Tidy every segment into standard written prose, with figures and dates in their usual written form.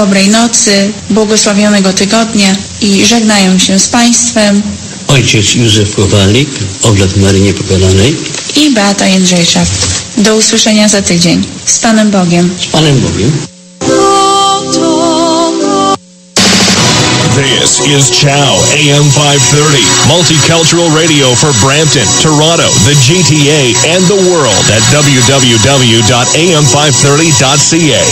dobrej nocy, błogosławionego tygodnia i żegnają się z Państwem ojciec Józef Kowalik, oblak Maryi Niepokalanej i Beata Jędrzejczak. Do usłyszenia za tydzień. Z Panem Bogiem. Z Panem Bogiem. This is Chow AM 530, multicultural radio for Brampton, Toronto, the GTA, and the world at www.am530.ca.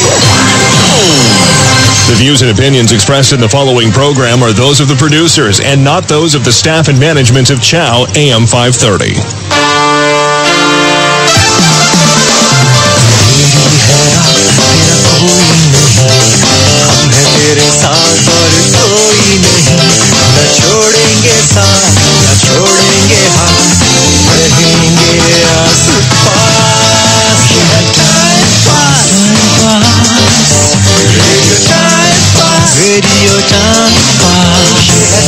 The views and opinions expressed in the following program are those of the producers and not those of the staff and management of Chow AM 530. तेरे साथ और कोई नहीं, न छोड़ेंगे साथ न छोड़ेंगे हाथ, रहेंगे आस पास। Time pass, radio time pass, radio time pass,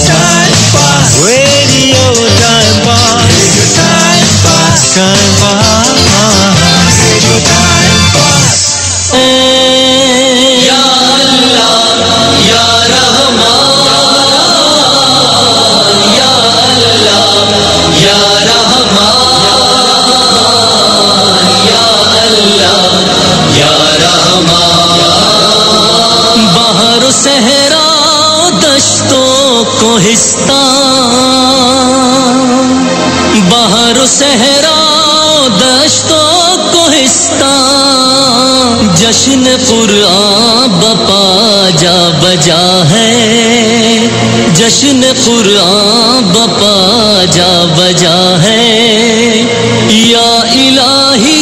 time pass, radio time pass, radio time pass, time pass, radio time pass. सहरा दश्तों कोहिस्तान, बाहर सहरा दश्तों कोहिस्तान, जश्न कुरान बपा जा बजा है, जश्न कुरान बपा जा बजा है। या इलाही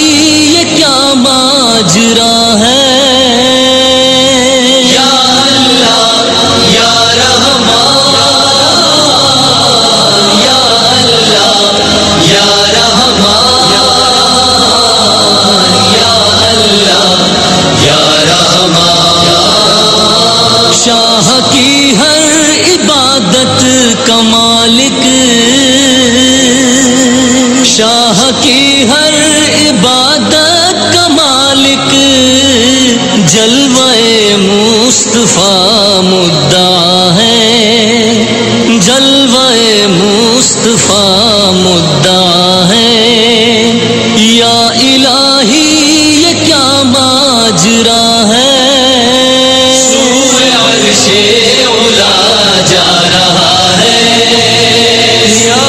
ये क्या माजरा है, शाह की हर इबादत का मालिक, शाह की हर इबादत का मालिक, जलवाए मुस्तफा मुद्दा है, जलवाए मुस्तफा मुद्दा है। या इलाही ये क्या माजरा है, उला जा रहा है। या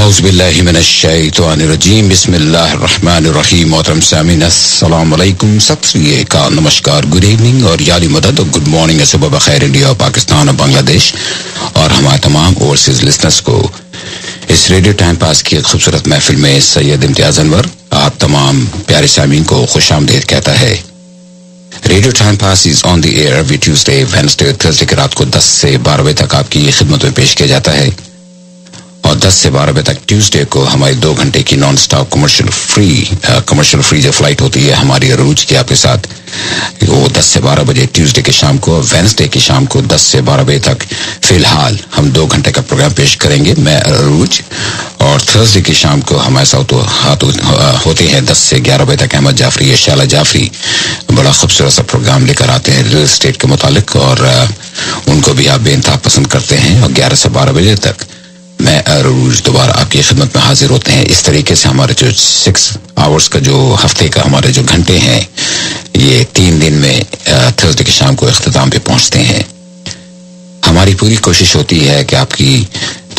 बिस्मिल्लाहिर्रहमानिर्रहीम, बिस्मिल्लाहिर्रहमानिर्रहीम। मोहतरम सामीन, अस्सलाम वालेकुम, सत श्री अकाल, नमस्कार, गुड इवनिंग और याली मदद और गुड मॉर्निंग, सुबह बखैर इंडिया, पाकिस्तान और बांग्लादेश और हमारे तमाम ओवरसीज लिसनर्स को इस रेडियो टाइम पास की खूबसूरत महफिल में सैयद इम्तियाज अनवर आप तमाम प्यारे सामीन को खुशामदीद कहता है। Radio time pass is on the air every Tuesday, Wednesday और थर्सडे की रात को 10 से 12 बजे तक आपकी खिदमत में पेश किया जाता है और 10 से 12 बजे तक ट्यूसडे को हमारी 2 घंटे की नॉन स्टॉप कमर्शियल फ्री जो फ्लाइट होती है हमारी अरूज की आपके साथ, वो 10 से 12 बजे ट्यूसडे के शाम को, वेडनेसडे की शाम को 10 से 12 बजे तक फिलहाल हम 2 घंटे का प्रोग्राम पेश करेंगे, मैं अरूज। और थर्सडे की शाम को हमारे साथ होते हैं 10 से 11 बजे तक अहमद जाफरी या शाला जाफरी, बड़ा खूबसूरत सा प्रोग्राम लेकर आते हैं रियल एस्टेट के मुतालिक और उनको भी आप बेइंतहा पसंद करते हैं। और 11 से 12 बजे तक मैं अरूज दोबारा आपकी खिदमत में हाजिर होते हैं। इस तरीके से हमारे जो 6 आवर्स का जो हफ्ते का हमारे जो घंटे हैं ये 3 दिन में थर्सडे की शाम को इख्तिताम पे पहुंचते हैं। हमारी पूरी कोशिश होती है कि आपकी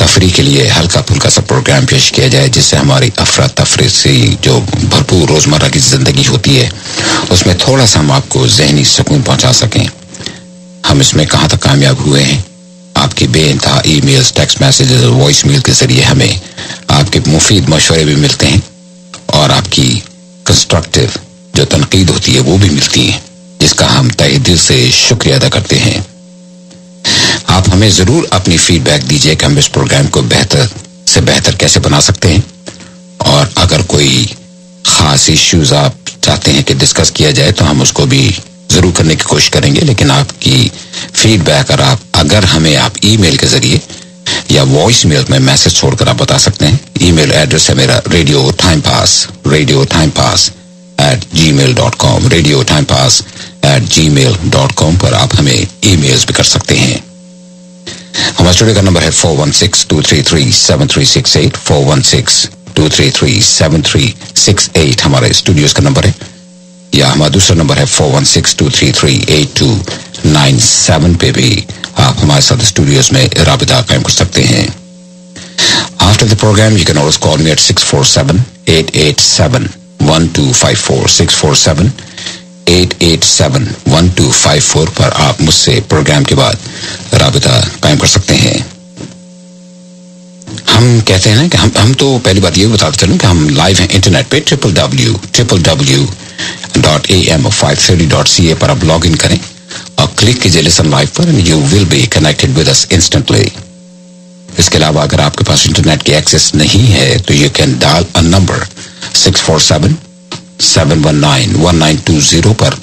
तफरी के लिए हल्का फुल्का सा प्रोग्राम पेश किया जाए, जिससे हमारी अफरा तफरी से जो भरपूर रोजमर्रा की जिंदगी होती है उसमें थोड़ा सा हम आपको जहनी सुकून पहुंचा सकें। हम इसमें कहाँ तक कामयाब हुए हैं? आपकी बेइंतहा ईमेल्स, टेक्स्ट मैसेजेस और वॉइस मेल के जरिए हमें आपके मुफीद मशवरे भी मिलते हैं और आपकी कंस्ट्रक्टिव जो तनकीद होती है वो भी मिलती है, जिसका हम तहे दिल से शुक्रिया अदा करते हैं। आप हमें जरूर अपनी फीडबैक दीजिए कि हम इस प्रोग्राम को बेहतर से बेहतर कैसे बना सकते हैं, और अगर कोई खास इश्यूज आप चाहते हैं कि डिस्कस किया जाए तो हम उसको भी जरूर करने की कोशिश करेंगे। लेकिन आपकी फीडबैक अगर हमें आप ईमेल के जरिए या वॉइस मेल में मैसेज छोड़कर आप बता सकते हैं। ईमेल एड्रेस है मेरा radiotimepass@gmail.com, radiotimepass@gmail.com पर आप हमें ईमेल्स भी कर सकते हैं। हमारे स्टूडियो का नंबर है 416-233-7368, 416-233-7368 हमारे स्टूडियोज का नंबर है, या हमारा दूसरा नंबर है 416-233-8297 पे भी आप हमारे साथ स्टूडियोज में राबिता कायम कर सकते हैं। After the program, you can always call me at 647-887-1254, 647-887-1254 पर आप मुझसे प्रोग्राम के बाद राबिता कायम कर सकते हैं। हम कहते हैं ना कि हम तो पहली बात ये बताते चलूं कि हम लाइव हैं इंटरनेट पे www.am530.ca पर आप लॉग इन करें और क्लिक कीजिए लिसन लाइव पर, and you will be connected with us instantly. इसके अलावा अगर आपके पास इंटरनेट की एक्सेस नहीं है तो you can dial a number 647-719-1920 पर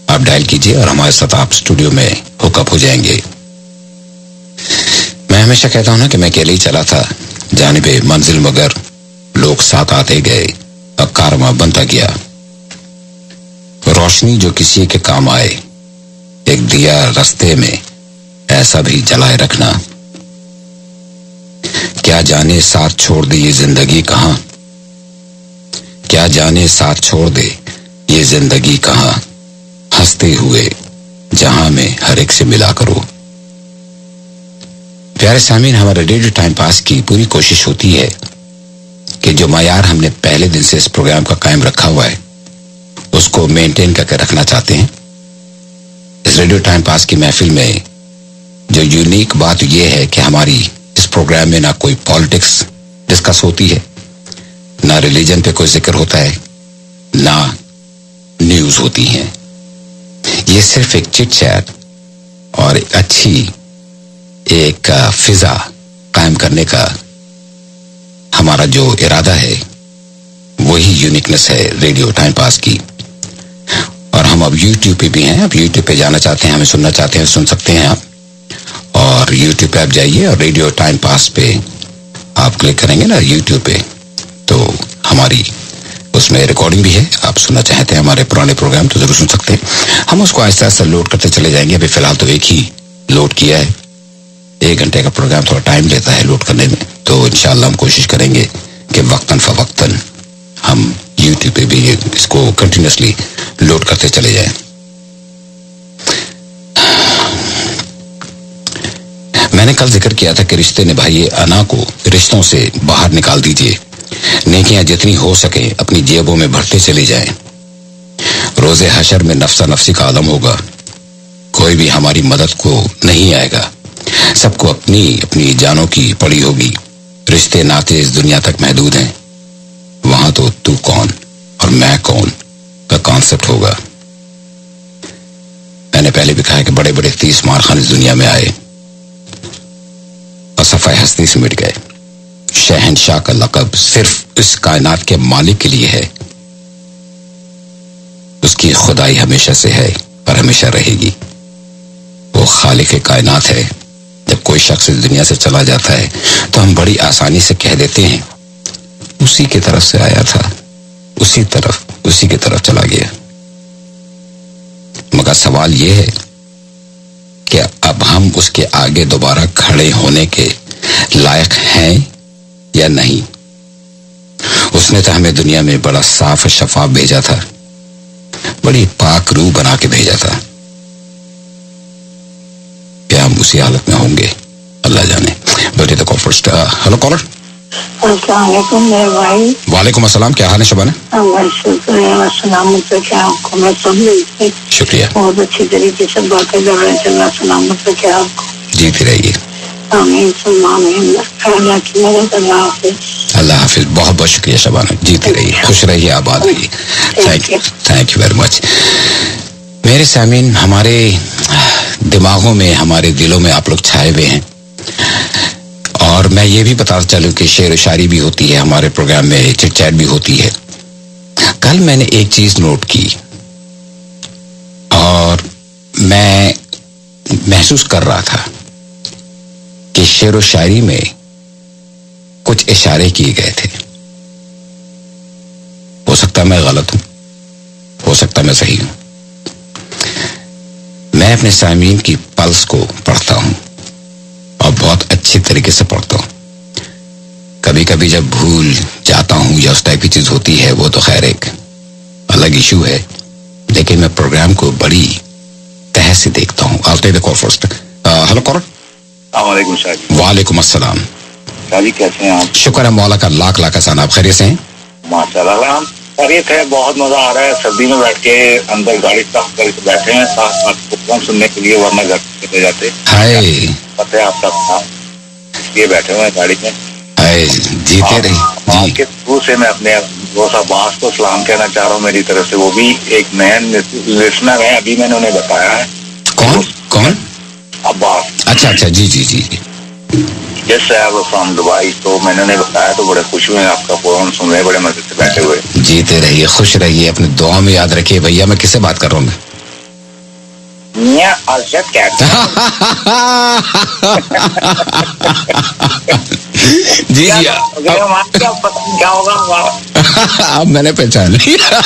आप डायल कीजिए और हमारे साथ आप स्टूडियो में हुकअप हो जाएंगे। मैं हमेशा कहता हूं ना कि मैं अकेले ही चला था जानिबे मंजिल, मगर लोग साथ आते गए और कारवां बनता गया। रोशनी जो किसी के काम आए, एक दिया रास्ते में ऐसा भी जलाए रखना। क्या जाने साथ छोड़ दे ये जिंदगी कहां, क्या जाने साथ छोड़ दे ये जिंदगी कहां, हंसते हुए जहां में हर एक से मिला करो। प्यारे सामीन, हमारे रेडियो टाइम पास की पूरी कोशिश होती है कि जो मयार हमने पहले दिन से इस प्रोग्राम का कायम रखा हुआ है उसको मेंटेन करके रखना चाहते हैं। इस रेडियो टाइम पास की महफिल में जो यूनिक बात यह है कि हमारी इस प्रोग्राम में ना कोई पॉलिटिक्स डिस्कस होती है, ना रिलीजन पे कोई जिक्र होता है, ना न्यूज होती है। ये सिर्फ एक चिट चैट और एक अच्छी एक फिजा कायम करने का हमारा जो इरादा है वही यूनिकनेस है रेडियो टाइम पास की। और हम अब YouTube पे भी हैं। अब YouTube पे जाना चाहते हैं, हमें सुनना चाहते हैं, सुन सकते हैं आप। और YouTube पे आप जाइए और रेडियो टाइम पास पे आप क्लिक करेंगे ना YouTube पे, तो हमारी उसमें रिकॉर्डिंग भी है। आप सुनना चाहते हैं हमारे पुराने प्रोग्राम तो जरूर सुन सकते हैं। हम उसको आहिस्ता आहिस्ता लोड करते चले जाएंगे। अभी फिलहाल तो एक ही लोड किया है। 1 घंटे का प्रोग्राम थोड़ा टाइम लेता है लोड करने में, तो इंशाअल्लाह हम कोशिश करेंगे कि वक्तन फवक्तन हम YouTube पे भी इसको कंटिन्यूसली लोड करते चले जाएं। मैंने कल जिक्र किया था कि रिश्ते निभाइए, अना को रिश्तों से बाहर निकाल दीजिए, नेकियां जितनी हो सके अपनी जेबों में भरते चले जाएं। रोजे हशर में नफ्सा नफ्सी का आलम होगा, कोई भी हमारी मदद को नहीं आएगा, सबको अपनी अपनी जानों की पड़ी होगी। रिश्ते नाते इस दुनिया तक महदूद हैं, वहां तो तू कौन और मैं कौन का कॉन्सेप्ट होगा। मैंने पहले भी कहा कि बड़े बड़े 30 मारखान इस दुनिया में आए और सफाई हस्ती से मिट गए। शहनशाह का लक़ब सिर्फ इस कायनात के मालिक के लिए है, उसकी खुदाई हमेशा से है और हमेशा रहेगी। वो खालिक कायनात है। जब कोई शख्स इस दुनिया से चला जाता है तो हम बड़ी आसानी से कह देते हैं उसी की तरफ से आया था, उसी की तरफ चला गया। मगर सवाल यह है कि अब हम उसके आगे दोबारा खड़े होने के लायक हैं या नहीं। उसने तो हमें दुनिया में बड़ा साफ शफाफ भेजा था, बड़ी पाक रूह बना के भेजा था। क्या हम उसी हालत में होंगे, अल्लाह जाने। बट ये तो फर्स्ट। Hello caller. अस्सलाम वालेकुम मेरे भाई। वालेकुम अस्सलाम, क्या हाल है शबाना? सलामत रखे आपको, मैं सब मिलती। शुक्रिया। बहुत अच्छी तरीके से बातें कर रहे हैं, अल्लाह सलामत रखे आपको। जीती रहिए। आमीन आमीन। अल्लाह हाफिज। बहुत बहुत शुक्रिया शबाना, जीती रहिए, खुश रहिए, आबाद रहिए। Thank you very much. मेरे सामीन, हमारे दिमागों में, हमारे दिलों में आप लोग छाए हुए हैं, और मैं ये भी बता चलूं कि शेर व शायरी भी होती है हमारे प्रोग्राम में, चिट चैट भी होती है। कल मैंने एक चीज नोट की और मैं महसूस कर रहा था कि शेर व शायरी में कुछ इशारे किए गए थे। हो सकता मैं गलत हूं, हो सकता मैं सही हूं। मैं अपने सामीन की पल्स को पढ़ता हूं और बहुत अच्छी तरीके से पढ़ता हूं। कभी कभी जब भूल जाता हूं या उस टाइप की चीज होती है, वो तो खैर एक अलग इशू है, लेकिन मैं प्रोग्राम को बड़ी तह से देखता हूं। I'll take the call first. Hello caller. अस्सलाम शाह। वालेकुम अस्सलाम। शाह जी कैसे हैं आप? शुक्र है मौला का, लाख लाख एहसान। आप खैरियत से हैं? माशाल्लाह हम खैरियत है, बहुत मजा आ रहा है। सर्दी में बैठ के अंदर गाड़ी साफ करके बैठे हैं, साथ साथ प्रोग्राम सुनने के लिए, वरना घर चले जाते। हाय, पता है आपका काम, इसलिए बैठे हुए हैं गाड़ी में। हाय, जीते रही जी। आपके थ्रू से मैं अपने दोस्त अब्बास को सलाम कहना चाह रहा हूँ मेरी तरफ से। वो भी एक नया लिसनर है, अभी मैंने उन्हें बताया है। कौन कौन? अब्बास। अच्छा अच्छा, जी जी जी। Yes sir, from Dubai. तो मैंने उन्हें बताया तो बड़े खुश हुए, आपका प्रोग्राम सुन रहे, बड़े मजे से बैठे हुए। जीते रहिए, खुश रहिए, अपनी दुआ में याद रखिए। भैया मैं किससे बात कर रहा हूँ? मियां अरशद कैट। जी जी, क्या होगा अब मैंने पहचान लिया।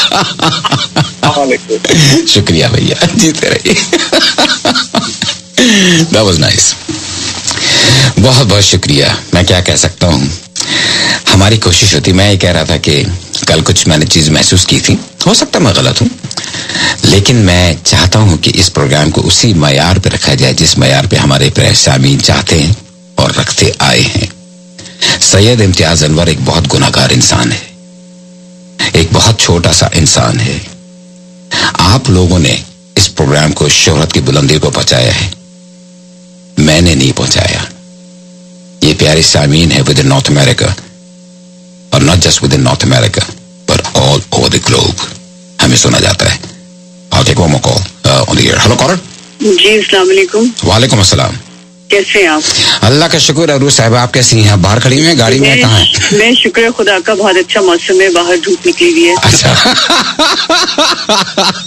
शुक्रिया भैया, जीते रहिए। That was nice. बहुत बहुत शुक्रिया। मैं क्या कह सकता हूँ, हमारी कोशिश होती, मैं ये कह रहा था कि कल कुछ मैंने चीज महसूस की थी, हो सकता मैं गलत हूँ, लेकिन मैं चाहता हूँ कि इस प्रोग्राम को उसी मयार पे रखा जाए जिस मयार पे हमारे सामीन चाहते हैं और रखते आए हैं। सैयद इम्तियाज अनवर एक बहुत गुनाहगार इंसान है, एक बहुत छोटा सा इंसान है। आप लोगों ने इस प्रोग्राम को शोहरत की बुलंदी को पहुंचाया है, मैंने नहीं पहुंचाया। ये प्यारे सामीन है विद इन नॉर्थ अमेरिका, और not just with in north America but all over the globe हमें सुना जाता है। I'll take one more call on the air. Hello caller. जी अस्सलाम वालेकुम। वालेकुम अस्सलाम। कैसे हैं आप? अल्लाह का शुक्र। अरू साहब आप कैसी हैं? बाहर खड़ी हुई हैं, गाड़ी में कहाँ हैं? मैं शुक्र है खुदा का, बहुत अच्छा मौसम है, बाहर धूप निकली हुई है। अच्छा।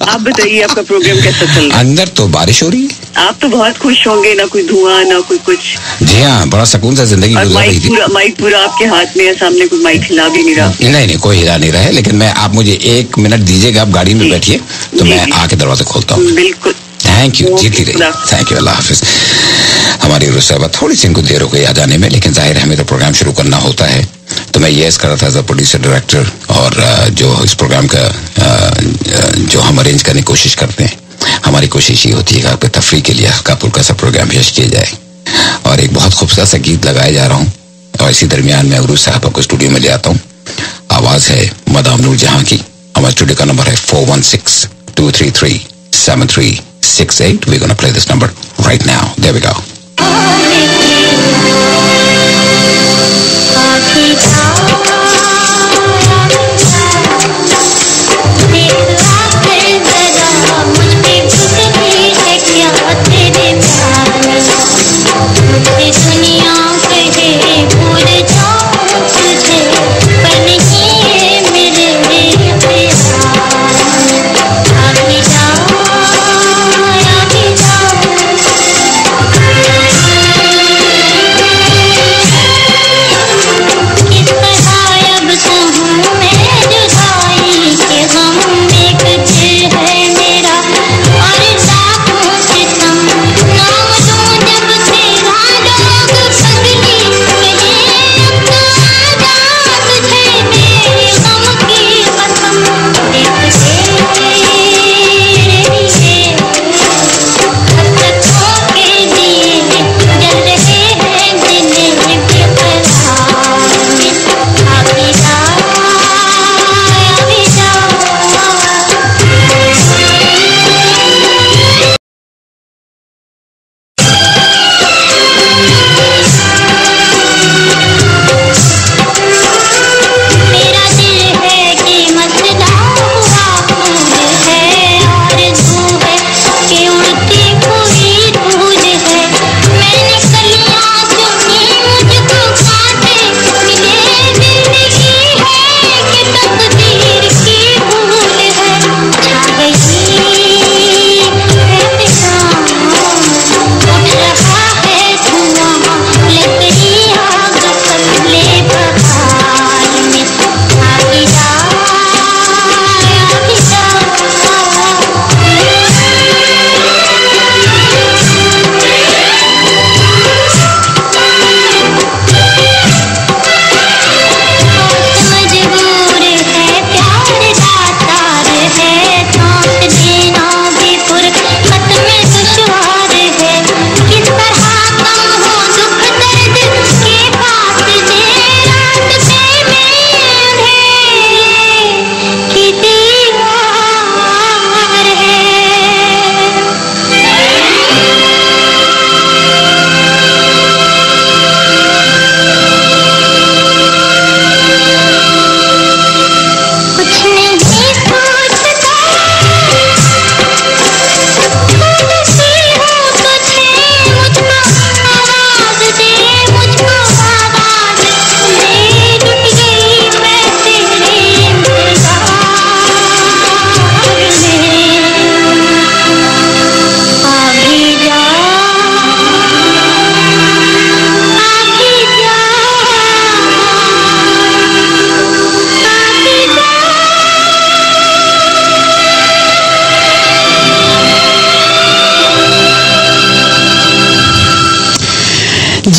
आप बताइए आपका प्रोग्राम कैसा चल रहा है? अंदर तो बारिश हो रही है। आप तो बहुत खुश होंगे, ना कोई धुआं ना कोई कुछ। जी हाँ, बड़ा सुकून से जिंदगी गुजार रही थी। माइक पूरा आपके हाथ में है, सामने कोई माइक हिला भी नहीं रहा। नहीं, कोई हिला नहीं रहा है, लेकिन मैं, आप मुझे 1 मिनट दीजिएगा, आप गाड़ी में बैठिए तो मैं आके दरवाजा खोलता हूँ। बिल्कुल। थैंक यू, जीती रही। थैंक यू, अल्लाह हाफिज। हमारी रुसाबा थोड़ी सी इनको देर हो गई आ जाने में, लेकिन जाहिर है हमें तो प्रोग्राम शुरू करना होता है, तो मैं ये कर रहा था एज अ प्रोड्यूसर डायरेक्टर, और जो इस प्रोग्राम का जो हम अरेंज करने की कोशिश करते हैं, हमारी कोशिश ये होती है कि आपके तफरीह के लिए हल्का फुल्का सा प्रोग्राम पेश किया जाए। और एक बहुत खूबसूरत सा गीत लगाया जा रहा हूँ, और इसी दरमियान मैं उरूज साहबा को स्टूडियो में ले आता हूँ। आवाज है मदाम नूर जहां की। हमारे स्टूडियो का नंबर है 416-233-7368. We're going to play this number right now. There we go.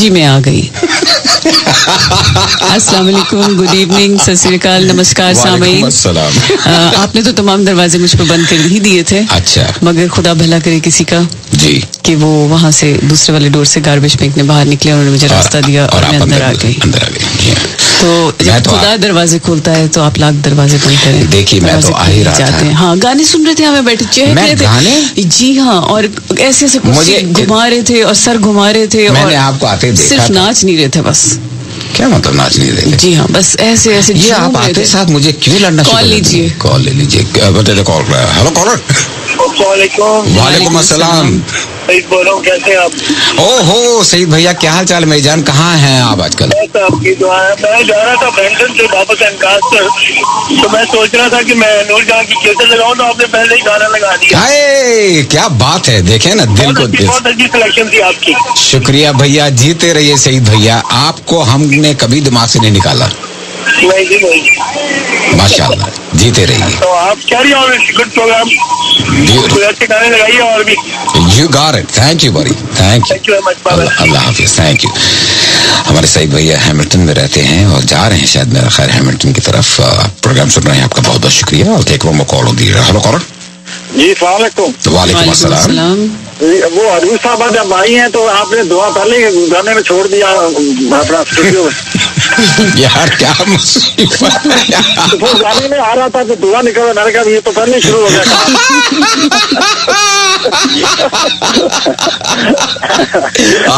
जी मैं आ गई। अस्सलाम वालेकुम, गुड इवनिंग, सत श्री अकाल, नमस्कार सामीन। आपने तो तमाम दरवाजे मुझ पर बंद कर ही दिए थे। अच्छा। मगर खुदा भला करे किसी का जी कि वो वहाँ से दूसरे वाले डोर से गार्बेज फेंकने बाहर निकले, उन्होंने मुझे रास्ता दिया और मैं अंदर आ गई। तो जब खुदा दरवाजे खोलता है तो आप लाख दरवाजे बंद करें। देखिए मैं तो आ ही रहा था। हाँ, गाने सुन रहे थे, हमें बैठे चेहरे रहे थे। गाने? जी हाँ, और ऐसे ऐसे मुझे घुमा रहे थे और सर घुमा रहे थे। मैंने और आपको आते देखा, सिर्फ नाच नहीं रहे थे बस। क्या मतलब नाच नहीं रहे थे? जी हाँ, बस ऐसे ऐसे। ये आप आते साथ मुझे क्यों लड़ना? कॉल लीजिए, कॉल ले लीजिए। बताइए, कॉल कर रहा है। Hello caller. वालेकुम अस्सलाम। सईद बोल रहा हूँ, कैसे आप? ओहो सईद भैया, क्या हाल चाल मेरी जान, कहाँ हैं आप आजकल? आपकी दुआ है। मैं जा रहा था ब्रैम्पटन से वापस एनकास्टर, तो मैं सोच रहा था कि मैं नूरजहां की केसर लगाऊं, तो आपने पहले ही गाना लगा दिया। हाय, क्या बात है, देखे ना दिल को। बहुत अच्छी सिलेक्शन थी आपकी। शुक्रिया भैया, जीते रहिए सईद भैया, आपको हमने कभी दिमाग से नहीं निकाला। नहीं जी नहीं, माशाल्लाह, जीते रहिए। तो आप कैरी ऑन, गुड प्रोग्राम, कोई अच्छे गाने लगाइए और भी। You got it, thank you buddy, thank you, अल्लाह हाफिज, थैंक यू। हमारे सईद भैया हैमिल्टन में रहते हैं और जा रहे हैं शायद मेरा खैर हैमिल्टन की तरफ। प्रोग्राम सुन रहे हैं, आपका बहुत बहुत शुक्रिया। और टेक वन मोर कॉल दी। Hello caller. जी अस्सलाम वालेकुम। वालेकुम अस्सलाम। वो हजूर साहब जब आई हैं तो आपने दुआ पहले गाने में छोड़ दिया अपना स्टूडियो में। यार क्या मुसीबत है। तो वो गाने में आ रहा था तो दुआ निकल, मैंने कहा ये तो पहले शुरू हो गया।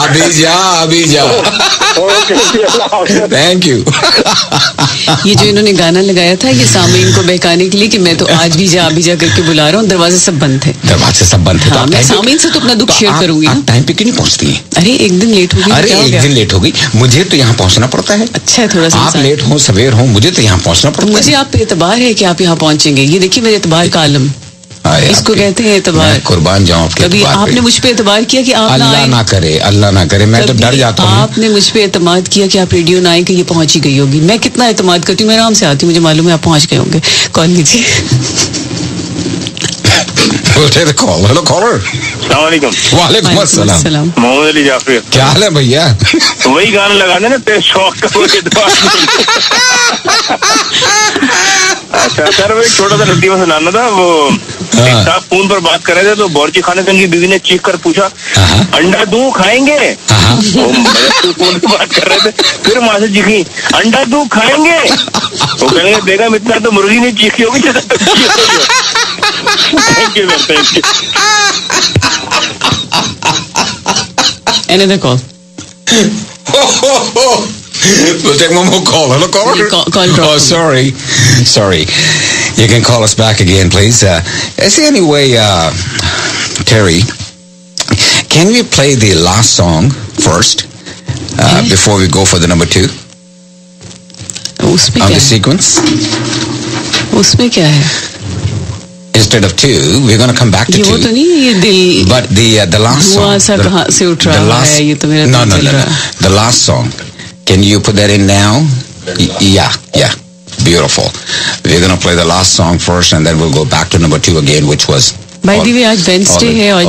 अभी जा। Thank you. ये जो इन्होंने गाना लगाया था, ये सामीन को बहकाने के लिए कि मैं तो आज भी जा करके बुला रहा हूँ। दरवाजे सब बंद थे। दरवाजे सब बंद थे। हाँ, मैं सामीन से तो अपना दुख शेयर करूंगी ना। टाइम पे क्यों नहीं पहुंचती हैं? अरे एक दिन लेट हो गई। अरे एक दिन लेट हो गई, मुझे तो यहाँ पहुँचना पड़ता है। अच्छा है थोड़ा सा। आप लेट हो सवेर हो, मुझे तो यहाँ पहुँचना पड़ता है। मुझे आप पे एतबार है कि आप यहाँ पहुँचेंगे। ये देखिए मेरे एतबार का आलम, इसको कहते हैं एतबार। कुर्बान जाऊं आपके। कभी आपने मुझ पे एतबार किया कि आप अल्लाह ना करे, अल्लाह ना करे, मैं तो डर जाता हूँ। आपने मुझ पे एतमाद किया कि आप रेडियो ना आए कि ये पहुंच ही गई होगी। मैं कितना एतमाद करती हूँ, मैं आराम से आती हूँ, मुझे मालूम है आप पहुंच गए होंगे। कॉल लीजिए। Hello caller. वालेकुम अस्सलाम। मोहम्मद अली जाफरी। क्या हाल है भैया? वही गाना लगाने ना, तेरे शौक का। अच्छा सर, वो एक छोटा सा लतीफा सुनाना था। वो एक साहब फोन पर बात कर रहे थे तो बावर्ची खाने से उनकी बीवी ने चीख कर पूछा, अंडा दूं खाएंगे? फोन पर बात कर रहे थे, फिर वहां से चीखी, अंडा दूं खाएंगे? वो कहेंगे बेगम इतना तो मुर्गी ने चीखी होगी। Thank you sir, thank you. Another call. We'll take one more call. Hello, caller. Call drop. Oh, sorry. You can call us back again, please. Anyway, Terry, can we play the last song first before we go for the number 2 on the sequence? उसमें क्या है? Instead of 2, we're going to come back to 2. ये वो तो नहीं, ये दिल. But the last song. धुआं सा कहाँ से उठ रहा है? ये तो मेरा No. The last song. Can you put that in now? Yeah. Beautiful. We're going to play the last song first and then we'll go back to number 2 again, which was... By the way, आज Wednesday है और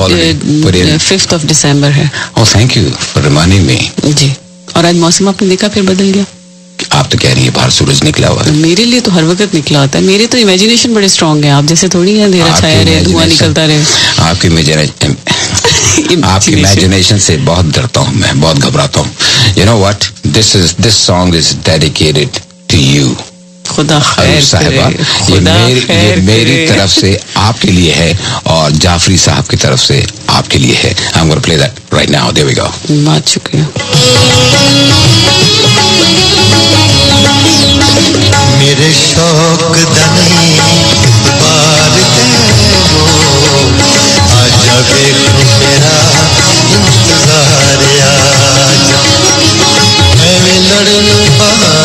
5th of December है. Oh, thank you for reminding me. जी. और आज मौसम आपने देखा फिर बदल गया. आप तो कह रही है बाहर सूरज निकला हुआ है। मेरे लिए तो हर वक्त निकला होता है। मेरे तो इमेजिनेशन बड़े स्ट्रांग है, आप जैसे थोड़ी है अंधेरा छाया रहे, धुआं निकलता रहे। आपकी इमेजिनेशन से बहुत डरता हूँ मैं, बहुत घबराता हूँ। You know what? This song is dedicated to you. खुदा खैर साहिबा, ये मेरी तरफ से आपके लिए है और जाफरी साहब की तरफ से आपके लिए है। I'm going to play that right now. There we go. बहुत शुक्रिया। मेरे शौक दने बार वो आजा देखो मेरा इंतजार आजा मैं लड़न बहाने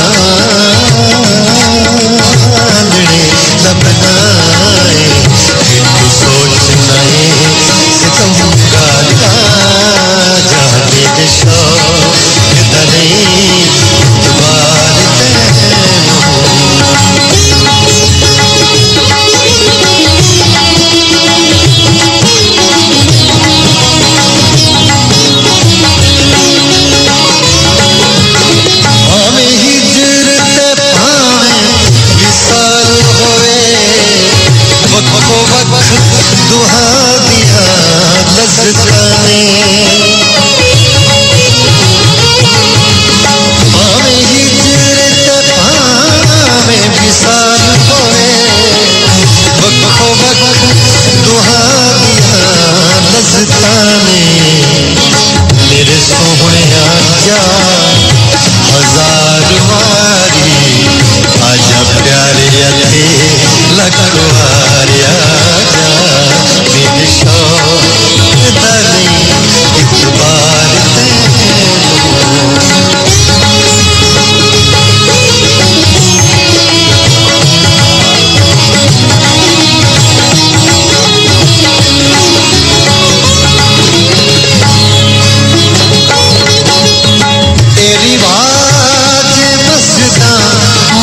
न बनाए तू सोचना सितम का आजा मेरे शौक दने बार मस्ताने मेरे सोहने आजा हजार वारी आजा प्यारे अथे लखवारी आजा मेरे शौक दनी इतबार तेरी बात बसदा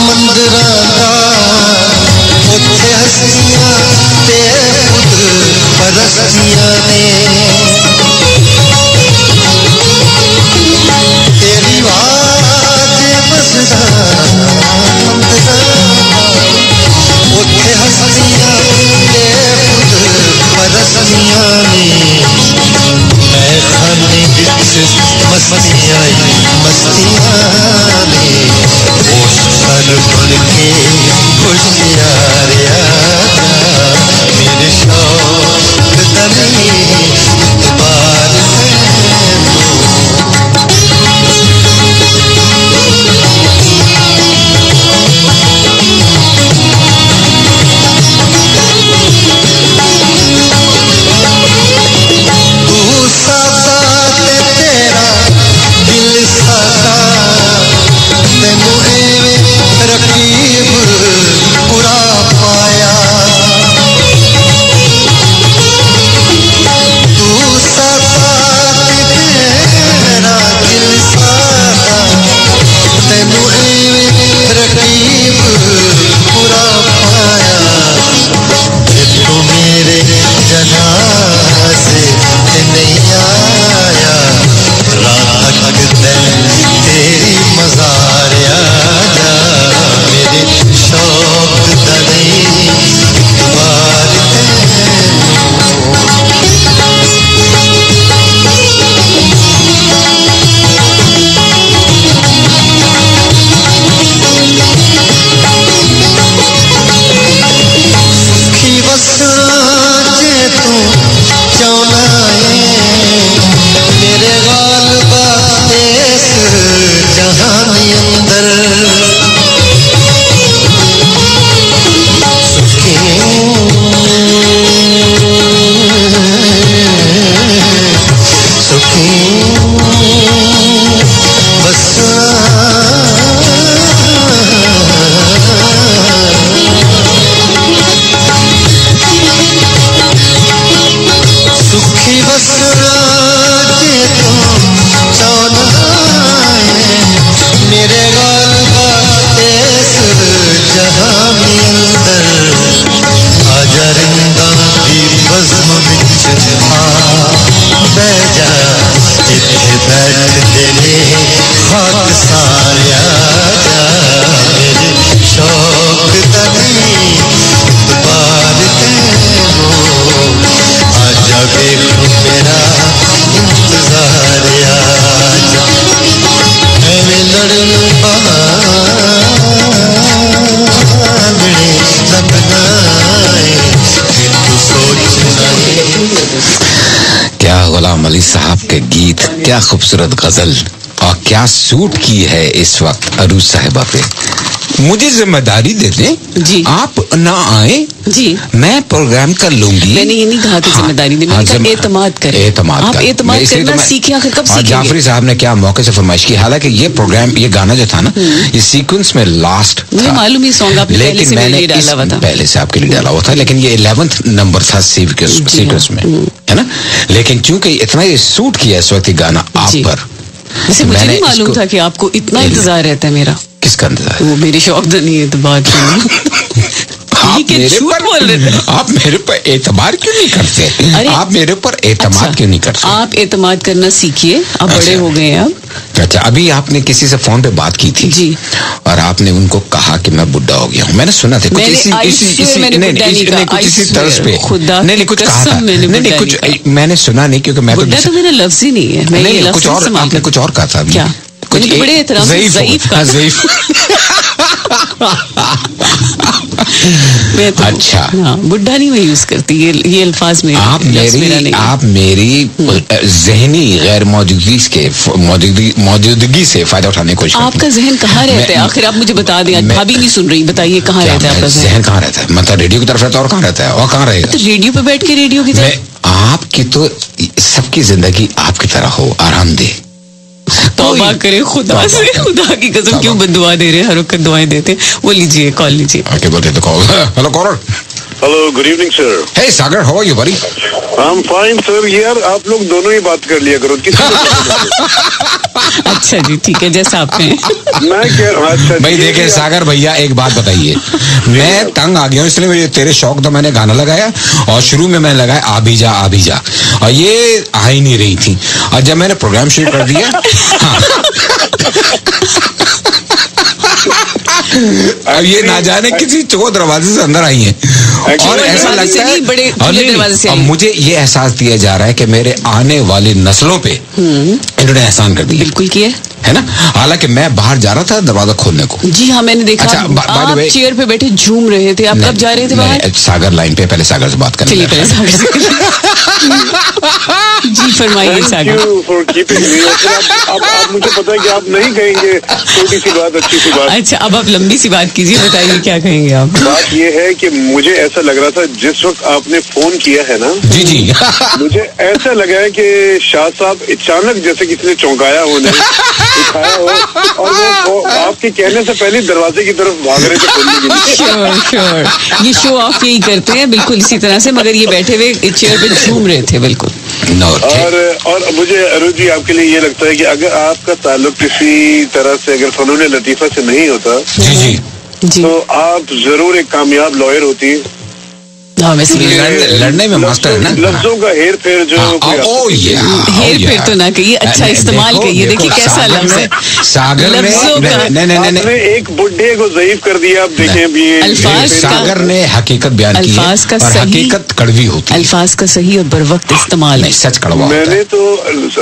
मंदरा दा उत्थे हस्तियां ते पुत्र परस्तियां ने तेरी बात बसदा मंदरा उत्थे हस्तियां ते पुत्र परस्तियां ने मैं खाने विच मस्तियां मस्तियां ने होश कर बन के खुशियार आजा मेरे शौक दनी इतबार तू सादा ते तेरा दिल सादा तेनू एवें रकीब पूरा पाया तू सादा ते तेरा दिल सादा तेनू एवें रकीब पूरा पाया तू मेरे जनाज़े ते नहीं आया रात तक तेरी मज़ार आजा मेरे शौक दनी इतबार सुखी बसना जे तू चाहना है मेरे गालबा इस जहान अंदर सुखी सुखी सुखी बसना जे तुम चाहना है मेरे गालबा इस जहान अंदर आजा रिंदा दी बज़्म विच आ बैजा इत्थे बैठदे ने खाक सारे आजा मेरे शौक दनी इतबार तेनू आजा देखो मेरा इंतजार आजा एवें लड़न बहाने लगना है तू सोचना है क्या गुलाम अली साहब के गीत, क्या खूबसूरत गजल और क्या सूट की है इस वक्त अरूज साहिबा पे। मुझे जिम्मेदारी दे दें जी, आप ना आए जी, मैं प्रोग्राम कर लूंगी। मैंने ये नहीं कहा कि जिम्मेदारी नहीं, मैंने कहा एतमाद करें। आप एतमाद करना सीखें, आखिर कब सीखेंगे? जाफरी साहब ने क्या मौके से फरमाइश की, हालांकि ये प्रोग्राम, ये गाना जो था ना, ये सीक्वेंस में लास्ट मुझे मालूम ही सॉन्ग आपने पहले से मेरे लिए डाला हुआ था, पहले से आपके लिए डाला हुआ था, लेकिन ये 11th नंबर था सीक्वेंस में, है ना। लेकिन चूंकि इतना ये सूट किया इस वक्त गाना आप पर, वैसे मुझे नहीं मालूम था कि आपको इतना इंतजार रहता है मेरा। किसका इंतजार? वो मेरी शौक नहीं है तो बात आप मेरे पर एतबार क्यों नहीं करते? आप मेरे पर एतमाद क्यों नहीं करते? आप एतमाद करना सीखिए, आप बड़े हो गए हैं अब। अच्छा, अभी आपने किसी से फोन पे बात की थी जी, और आपने उनको कहा कि मैं बुढ़ा हो गया हूँ। मैंने सुना था कुछ इसी तर्ज पे, नहीं कुछ कहा था, नहीं कुछ मैंने सुना नहीं, क्योंकि मैं बुढ़ा तो मेरा लफ्ज ही नहीं है, मैं कुछ और, आपने कुछ और कहा था। क्या? कुछ बड़े एहतराम से ज़ईफ मैं तो अच्छा, हाँ, बुढ़ा नहीं मैं यूज करती ये अल्फाज में। आप मेरी जहनी गैर मौजूदगी से फायदा उठाने की कोशिश। आपका जहन कहाँ रहता है आखिर? आप मुझे बता दें, भाभी नहीं सुन रही, बताइए कहाँ रहता है आपका जहन? कहाँ रहता है मतलब रेडियो की तरफ रहता है और कहाँ रहता है और कहाँ रहेगा? तो रेडियो पे बैठ के रेडियो की तरफ। आपकी तो सबकी जिंदगी आपकी तरह हो, आरामदेह। तौबा करे खुदा से, खुदा की कसम, क्यों बद्दुआ दे रहे हैं, हर वक्त दुआएं देते। वो लीजिए, कॉल लीजिए। ओके, बोलते तो call. Hello caller. Hello, good evening sir. Hey Sagar, how are you buddy? I am fine sir. यार आप लोग दोनों ही बात कर लिया करो, किसी अच्छा जी, ठीक है, जैसा आप कहें। मैं अच्छा भाई देखे सागर भैया, एक बात बताइए, मैं तंग आ गया हूँ, इसलिए मुझे तेरे शौक तो मैंने गाना लगाया और शुरू में मैंने लगाया आ भी जा, और ये आ ही नहीं रही थी, और जब मैंने प्रोग्राम शुरू कर दिया अब ये ना जाने किसी चोर दरवाजे से अंदर आई हैं और ऐसा लगता है बड़े दरवाजे से। अब मुझे ये एहसास दिया जा रहा है कि मेरे आने वाली नस्लों पे इन्होंने एहसान कर दिया। बिल्कुल किया है ना, हालांकि मैं बाहर जा रहा था दरवाजा खोलने को। जी हाँ, मैंने देखा। अच्छा, आप चेयर पे बैठे झूम रहे थे, आप कब जा रहे थे बाहर? सागर लाइन पे, पहले सागर से बात करें। पहले सागर से जी फरमाइए सागर। अब मुझे पता है कि आप नहीं कहेंगे छोटी सी बात, अच्छी सी बात। अच्छा, अब आप लंबी सी बात कीजिए, बताइए क्या कहेंगे आप? बात ये है कि मुझे ऐसा लग रहा था जिस वक्त आपने फोन किया है ना, जी मुझे ऐसा लगा है कि शाह साहब अचानक जैसे किसी ने चौंकाया हो, उठाया हो, और वो आपके कहने से पहले दरवाजे की तरफ भाग रहे थे खोलने के लिए। श्योर, ये शो ऑफ यही करते हैं बिल्कुल इसी तरह से, मगर ये बैठे हुए चेयर पे झूम रहे थे बिल्कुल। और मुझे अरुण जी आपके लिए ये लगता है कि अगर आपका ताल्लुक किसी तरह से अगर फनून लतीफा से नहीं होता जी तो आप जरूर एक कामयाब लॉयर होती। लड़ने में मास्टर है ना। लफ्जों का हेर फेर जो हेर फेर तो ना कहिए, अच्छा इस्तेमाल कहिए। देखिए कैसा लफ्ज है सागर ने एक बुढ़े को ज़ईफ कर दिया। आप देखें अल्फाज, सागर ने हकीकत बयान की है और हकीकत कड़वी होती है। अल्फाज का सही और बरवक्त इस्तेमाल नहीं, सच कड़वा। मैंने तो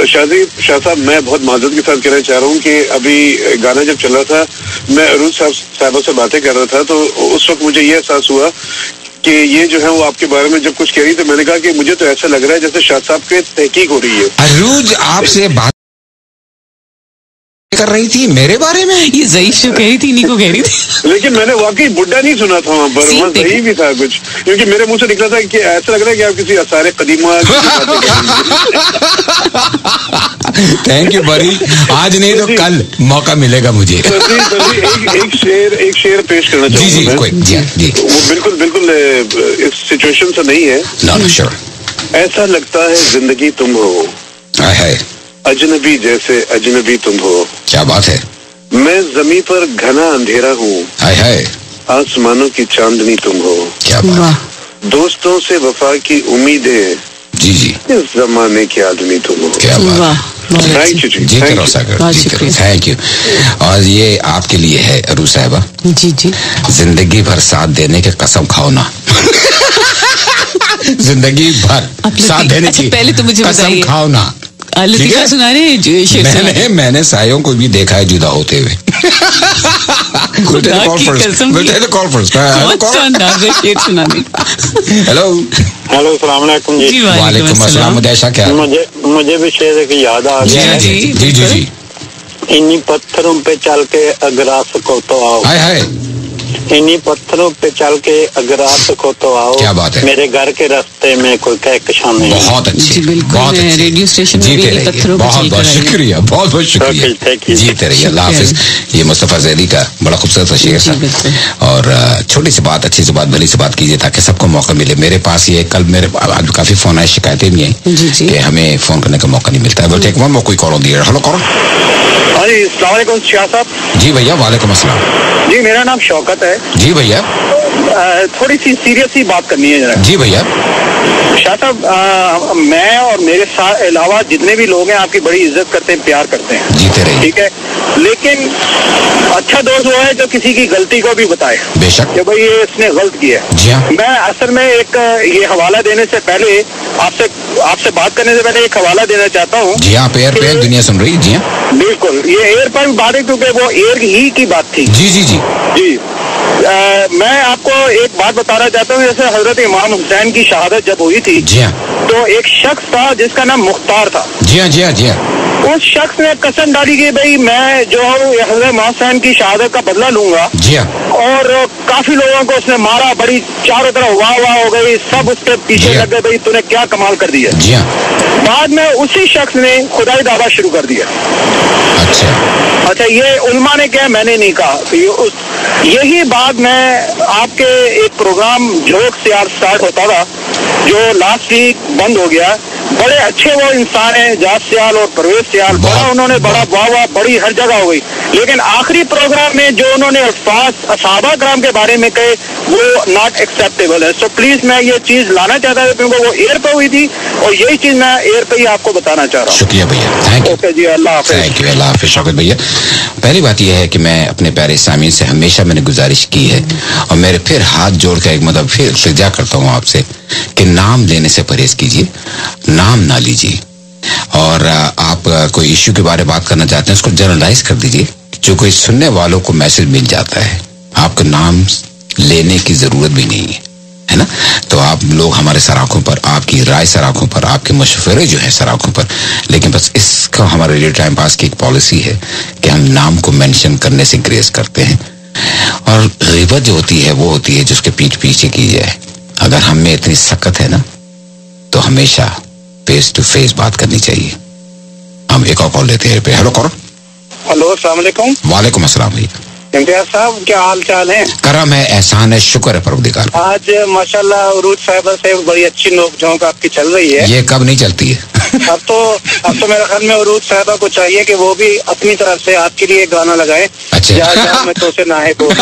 शाह साहब, मैं बहुत माजरत के साथ कहना चाह रहा हूँ कि अभी गाना जब चल रहा था, मैं अरुण साहब से बातें कर रहा था, तो उस वक्त मुझे ये एहसास हुआ कि ये जो है वो आपके बारे में जब कुछ कह रही, तो मैंने कहा कि मुझे तो ऐसा लग रहा है जैसे शाह साहब के तहकीक हो रही है। अरूज आपसे बात कर रही थी मेरे बारे में, ये ज़ईफ जो कह रही थी, इन्हीं को कह रही थी। लेकिन मैंने वाकई बुड्ढा नहीं सुना था वहाँ पर, वहाँ सही भी था कुछ, क्योंकि मेरे मुंह से निकला था कि ऐसा लग रहा है कि आप किसी असारे कदीमा। थैंक यू बड़ी, आज नहीं तो कल मौका मिलेगा मुझे। एक शेर पेश करना चाहूँगा। जी वो बिल्कुल इस सिचुएशन से नहीं है। No sure. ऐसा लगता है जिंदगी तुम हो, अजनबी जैसे अजनबी तुम हो। क्या बात है। मैं जमीन पर घना अंधेरा हूँ, आसमानों की चांदनी तुम हो। क्या बात। दोस्तों से वफा की उम्मीद है, जी इस जमाने के आदमी तुम हो। क्या बात। थैंक यू जी, जीते रहो सागर, जीते रहो। Thank you. और ये आपके लिए है अरू साहिबा। जी जिंदगी भर साथ देने के कसम खाओ ना। जिंदगी भर साथ देने की पहले तो मुझे कसम खाओ ना। लतीफा सुना रहे, मैंने सायों को भी देखा है जुदा होते हुए। हेलो सलाम अलैकुम जी। वालेकुम अस्सलाम। क्या मुझे भी शेर की याद आ गई है। जी। इन्हीं पत्थरों पे चल के अगर आ सको तो आओ। हाय इन्हीं पत्थरों पे चल के अगर आ सको तो आओ। क्या बात है। मेरे घर के रास्ते में कोई कहकशां नहीं। बहुत अच्छी, बहुत अच्छी। रेडियो स्टेशन जीते रहिए, बहुत शुक्रिया, बहुत शुक्रिया। जीते रहिए, अल्लाह हाफिज। ये मुस्तफा ज़ैदी का बड़ा खूबसूरत शेर था। और छोटी सी बात, अच्छी सी बात, बड़ी सी बात कीजिए ताकि सबको मौका मिले। मेरे पास ये कल मेरे आज काफी फोन आए, शिकायतें भी आई कि हमें फोन करने का मौका नहीं मिलता है। एक बार कोई कॉल दिया। हेलो कौन? जी अस्सलाम वालेकुम शाह साहब। जी भैया, वालेकुम अस्सलाम। जी मेरा नाम शौकत है। जी भैया। थोड़ी सी सीरियस सी बात करनी है जरा। जी भैया। शाह साहब, मैं और मेरे साथ अलावा जितने भी लोग हैं आपकी बड़ी इज्जत करते हैं, प्यार करते हैं। जीते रहिए। ठीक है, लेकिन अच्छा दोस्त वो है जो किसी की गलती को भी बताए। बेशक। कि भाई ये इसने गलत किया है। जी हाँ। मैं असल में एक ये हवाला देने से पहले आपसे बात करने से पहले एक हवाला देना चाहता हूँ। जी हाँ, एयर पे दुनिया सुन रही। जी हाँ बिल्कुल, ये एयर पर बात है क्योंकि वो एयर ही की बात थी। जी। मैं आपको एक बात बताना चाहता हूँ, जैसे हजरत इमाम हुसैन की शहादत जब हुई थी, जी हाँ, तो एक शख्स था जिसका नाम मुख्तार था। जी हाँ, जी हाँ, जी हाँ। उस शख्स ने कसम डाली कि भाई मैं जो हूँ हजरत इमाम हुसैन की शहादत का बदला लूंगा। जी हाँ। और काफी लोगों को उसने मारा, बड़ी चारों तरफ वाह वाह हो गई, सब उसके पीछे लग गए, भाई तूने क्या कमाल कर दिया। जी हाँ। बाद में उसी शख्स ने खुदाई दावा शुरू कर दिया। अच्छा, ये उलमा ने क्या, मैंने नहीं कहा। यही बात मैं आपके एक प्रोग्राम जोक से आज स्टार्ट होता था, जो लास्ट वीक बंद हो गया। बड़े अच्छे वो इंसान हैं, जात सियाल और परवेज सियाल, बड़ा उन्होंने बड़ा वाह वाह बड़ी हर जगह हो गई। लेकिन आखिरी प्रोग्राम में जो उन्होंने अल्फाज असहाबा कराम के बारे में कहे वो नॉट एक्सेप्टेबल है। सो प्लीज मैं ये चीज लाना चाहता था, क्योंकि वो एयर पे हुई थी और यही चीज मैं एयर पे ही आपको बताना चाह रहा हूँ। शुक्रिया भैया, थैंक यू। ओके जी, अल्लाह हाफिज। थैंक यू, अल्लाह हाफिज शौकत भैया। पहली बात यह है कि मैं अपने प्यारे सामीन से हमेशा मैंने गुजारिश की है और मेरे फिर हाथ जोड़ कर एक मतलब फिर इल्तिजा करता हूँ आपसे कि नाम लेने से परहेज कीजिए, नाम ना लीजिए। और आप कोई इश्यू के बारे में बात करना चाहते हैं उसको जनरलाइज कर दीजिए, जो कोई सुनने वालों को मैसेज मिल जाता है। आपको नाम लेने की जरूरत भी नहीं है ना। तो आप लोग हमारे सराखों पर, आपकी राय सराखों पर, आपके मशवरे जो है सराखों पर, लेकिन बस इसका हमारे रेडियो टाइम पास की एक पॉलिसी है कि हम नाम को मेंशन करने से ग्रेस करते हैं। और गिबत जो होती है वो होती है जिसके पीठ पीछे की जाए। अगर हम में इतनी सकत है ना तो हमेशा फेस टू फेस बात करनी चाहिए। हम एक और कॉल लेते हैं। हेलो कौन? हेलो, अस्सलाम वालेकुम। वालेकुम अस्सलाम भैया। इम्तियाज साहब, क्या हाल चाल है? करम है, एहसान है, शुक्र है परवरदिगार। आज माशाल्लाह उरूज साहिबा से बड़ी अच्छी नोक-झोंक आपकी चल रही है। ये कब नहीं चलती है? अब तो मेरे ख्याल में उरूज साहिबा को चाहिए कि वो भी अपनी तरफ से आपके लिए गाना लगाए। अच्छा। जा मैं तो से ना है बोल।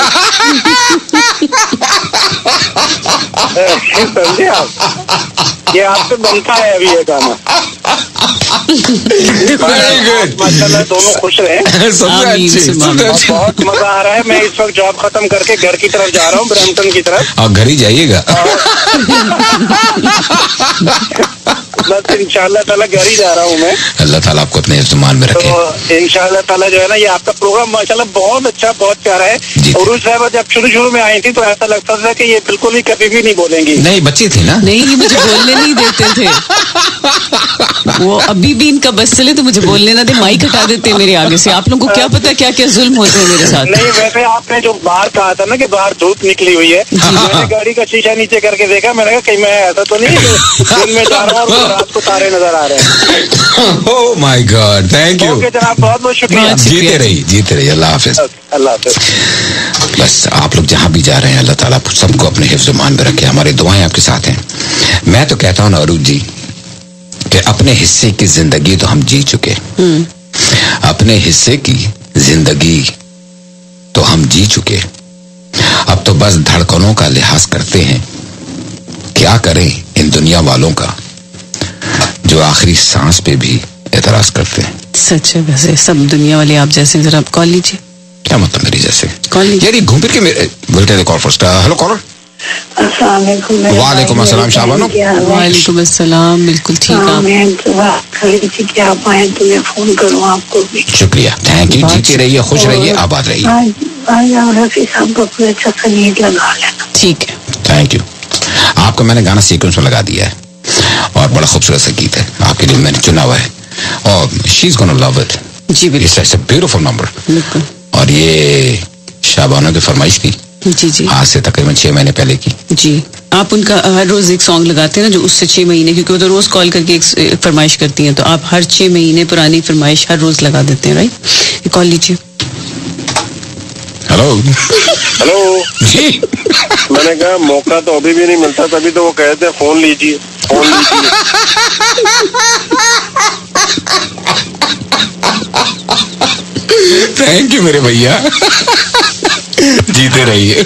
समझे आप? ये आपसे बनता है अभी ये गाना। माशाल्लाह दोनों खुश रहे। बहुत मजा आ रहा है। मैं इस वक्त जॉब खत्म करके घर की तरफ जा रहा हूँ, ब्रैम्पटन की तरफ। और घर ही जाइएगा? बस इंशाल्लाह ताला घर ही जा रहा हूँ मैं। अल्लाह ताला आपको अपने इस्तेमाल में रखे। तो इंशाल्लाह ताला जो है ना, ये आपका प्रोग्राम माशाल्लाह बहुत अच्छा, बहुत प्यारा है। उरूज साहिबा जब शुरू में आई थी तो ऐसा लगता था कि ये बिल्कुल ही कभी भी नहीं बोलेंगी। नहीं, बच्ची थी ना। नहीं, ये मुझे बोलने नहीं देते थे। वो अभी भी इनका बस चले तो मुझे बोलने ना दे, माइक हटा देते मेरे आगे से। आप लोगों को क्या पता क्या क्या जुल्म होते हैं मेरे साथ। नहीं, वैसे आपने जो बाहर कहा था ना कि बाहर धूप निकली हुई है, मैंने गाड़ी का शीशा नीचे करके देखा। मैंने कहा कहीं मैं ऐसा तो नहीं दिन में जा रहा हूँ और रात को तारे नजर आ रहे हैं। Oh my God, thank you. Okay जनाब, बहुत बहुत शुक्रिया। जीते रहिए, अल्लाह हाफिज। अल्लाह हाफिज। बस आप लोग जहां भी जा रहे हैं अल्लाह ताला सबको अपने हिफ्ज़-ओ-मान में रखे। हमारी दुआएं आपके साथ हैं। मैं तो कहता हूँ ना अरूज जी कि अपने हिस्से की जिंदगी तो हम जी चुके, अपने हिस्से की जिंदगी तो हम जी चुके। अब तो बस धड़कनों का लिहाज करते हैं। क्या करें इन दुनिया वालों का जो आखिरी सांस पे भी एतराज करते हैं। सच है, वैसे सब दुनिया वाले आप जैसे। जरा आप कॉल लीजिए। क्या मतलब मेरी जैसे? कॉल लीजिए। यार घूम फिर के मेरे बोलते कॉल फर्स्ट। Hello collar. वालेकुम अस्सलाम शाबानो। वालेकुम अस्सलाम, बिल्कुल ठीक है। मैं दुआ कर रही थी कि आप आए तो मैं फोन करूँ आपको भी। शुक्रिया, थैंक यू। जीते रहिए, खुश रहिए, आबाद रहिए। आज रफी साहब को कोई अच्छा संगीत लगा लेना। ठीक है, थैंक यू। आपको मैंने गाना सीक्वेंस में लगा दिया है और बड़ा खूबसूरत सा गीत है आपके लिए मैंने चुना हुआ है और she is gonna love it. जी बिल्कुल, इट्स अ ब्यूटीफुल नंबर। बिल्कुल। और ये शाबानो की फरमाइश थी। जी जी, आज से तकरीबन 6 महीने पहले की। जी, आप उनका हर रोज एक सॉन्ग लगाते हैं ना, जो उससे 6 महीने, क्योंकि वो तो रोज कॉल करके एक फरमाइश करती हैं, तो आप हर 6 महीने पुरानी फरमाइश हर रोज लगा देते हैं, राइट? कॉल लीजिए। हेलो। हेलो जी। मैंने कहा मौका तो अभी भी नहीं मिलता, तभी तो वो कहते हैं फोन लीजिए, फोन लीजिए। थैंक यू मेरे भैया। जीते रहिए।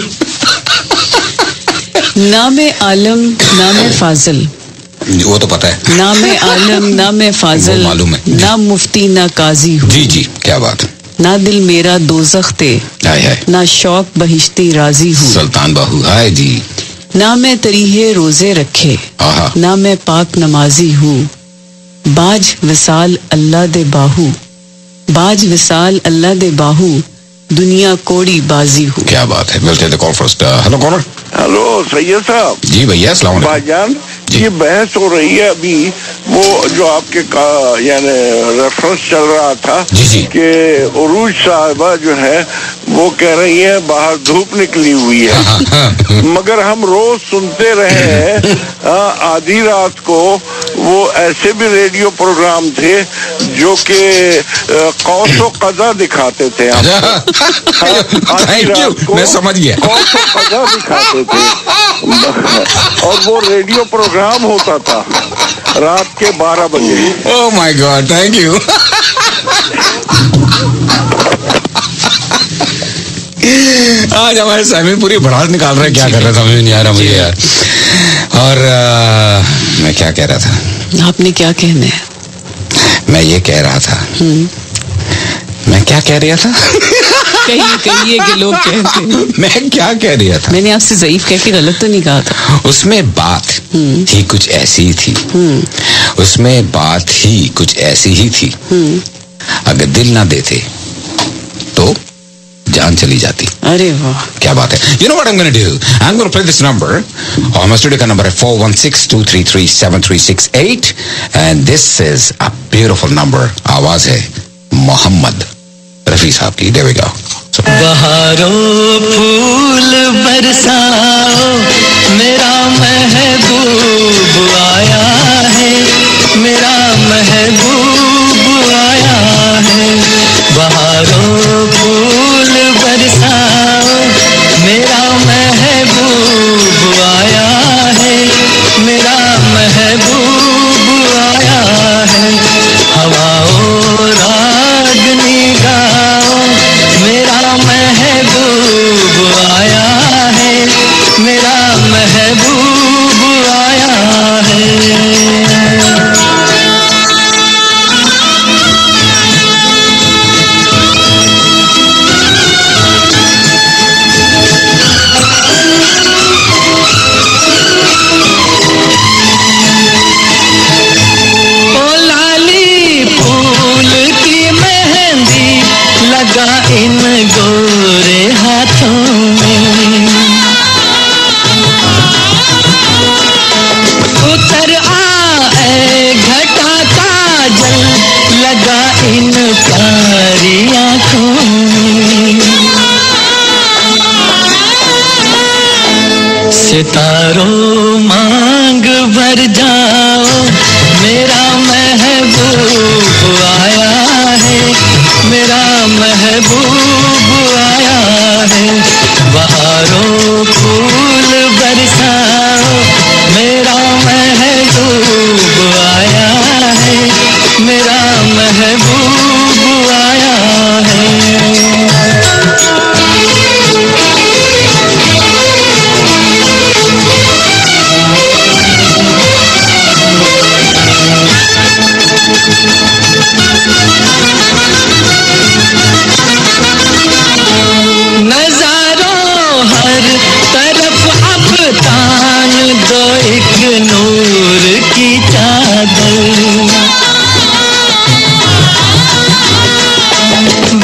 नामे आलम नामे फाजिल, वो तो पता है। नामे आलम नामे फाजिल, मालूम है। ना मुफ्ती ना काजी हूँ। जी जी, क्या बात है। ना दिल मेरा दोज़ख ते, ना शौक बहिश्ती राजी हूँ। सुल्तान बाहू, हाय जी। ना मैं तरीहे रोजे रखे, ना मैं पाक नमाजी हूँ। बाज विसाल अल्लाह दे बाहू, बाज विसाल अल्लाह दे बाहू, दुनिया कोड़ी बाजी हो। क्या बात है। मिलते हैं call first. Hello caller. Hello Syed साहब। जी भैया अस्सलाम वालेकुम। भाईजान ये बहस हो रही है अभी, वो जो आपके यानी रेफरेंस चल रहा था कि उरूज साहिबा जो है वो कह रही है बाहर धूप निकली हुई है, मगर हम रोज सुनते रहे हैं आधी रात को वो ऐसे भी रेडियो प्रोग्राम थे जो कि कौसो कज़ा दिखाते थे मैं समझ गया। कौसो कज़ा दिखाते थे और वो रेडियो प्रोग्राम होता था रात के 12 बजे। Oh my God, thank you. आज हमारे सामने पूरी भड़ास निकाल रहे, क्या कर रहा था समझ नहीं आ रहा मुझे यार। और मैं क्या कह रहा था? आपने क्या कहना है? मैं ये कह रहा था। मैं क्या कह रहा था? कहिए कि लोग कहते हैं। मैं क्या कह रहा था? मैंने आपसे ज़ईफ कह के गलत तो नहीं कहा था। उसमें बात ही कुछ ऐसी थी। उसमें बात ही कुछ ऐसी ही थी। अगर दिल ना देते तो जान चली जाती। अरे वाह, क्या बात है। You know what I'm going to do? I'm going to play this number. और my studio का number है 416-233-7368 and this is a beautiful number. आवाज है मोहम्मद रफी साहब की। There we go. बहारों फूल बरसाओ, मेरा महबूब आया है, मेरा महबूब आया है। बहारों फूल बरसाओ, मेरा महबूब आया है, मेरा महबूब आया है। हवाओं रागनी गाओ, मेरा महबूब आया है, मेरा महबूब आया है। इन गोरे हाथों में उतर आए घटा काजल, लगा इन प्यारी आँखों में। सितारों मांग भर जाओ, मेरा महबूब आया है, मेरा महबूब आया है। बहारों फूल बरसाओ, मेरा महबूब आया है, मेरा महबूब आया है। नजारों हर तरफ अब तान दो एक नूर की चादर।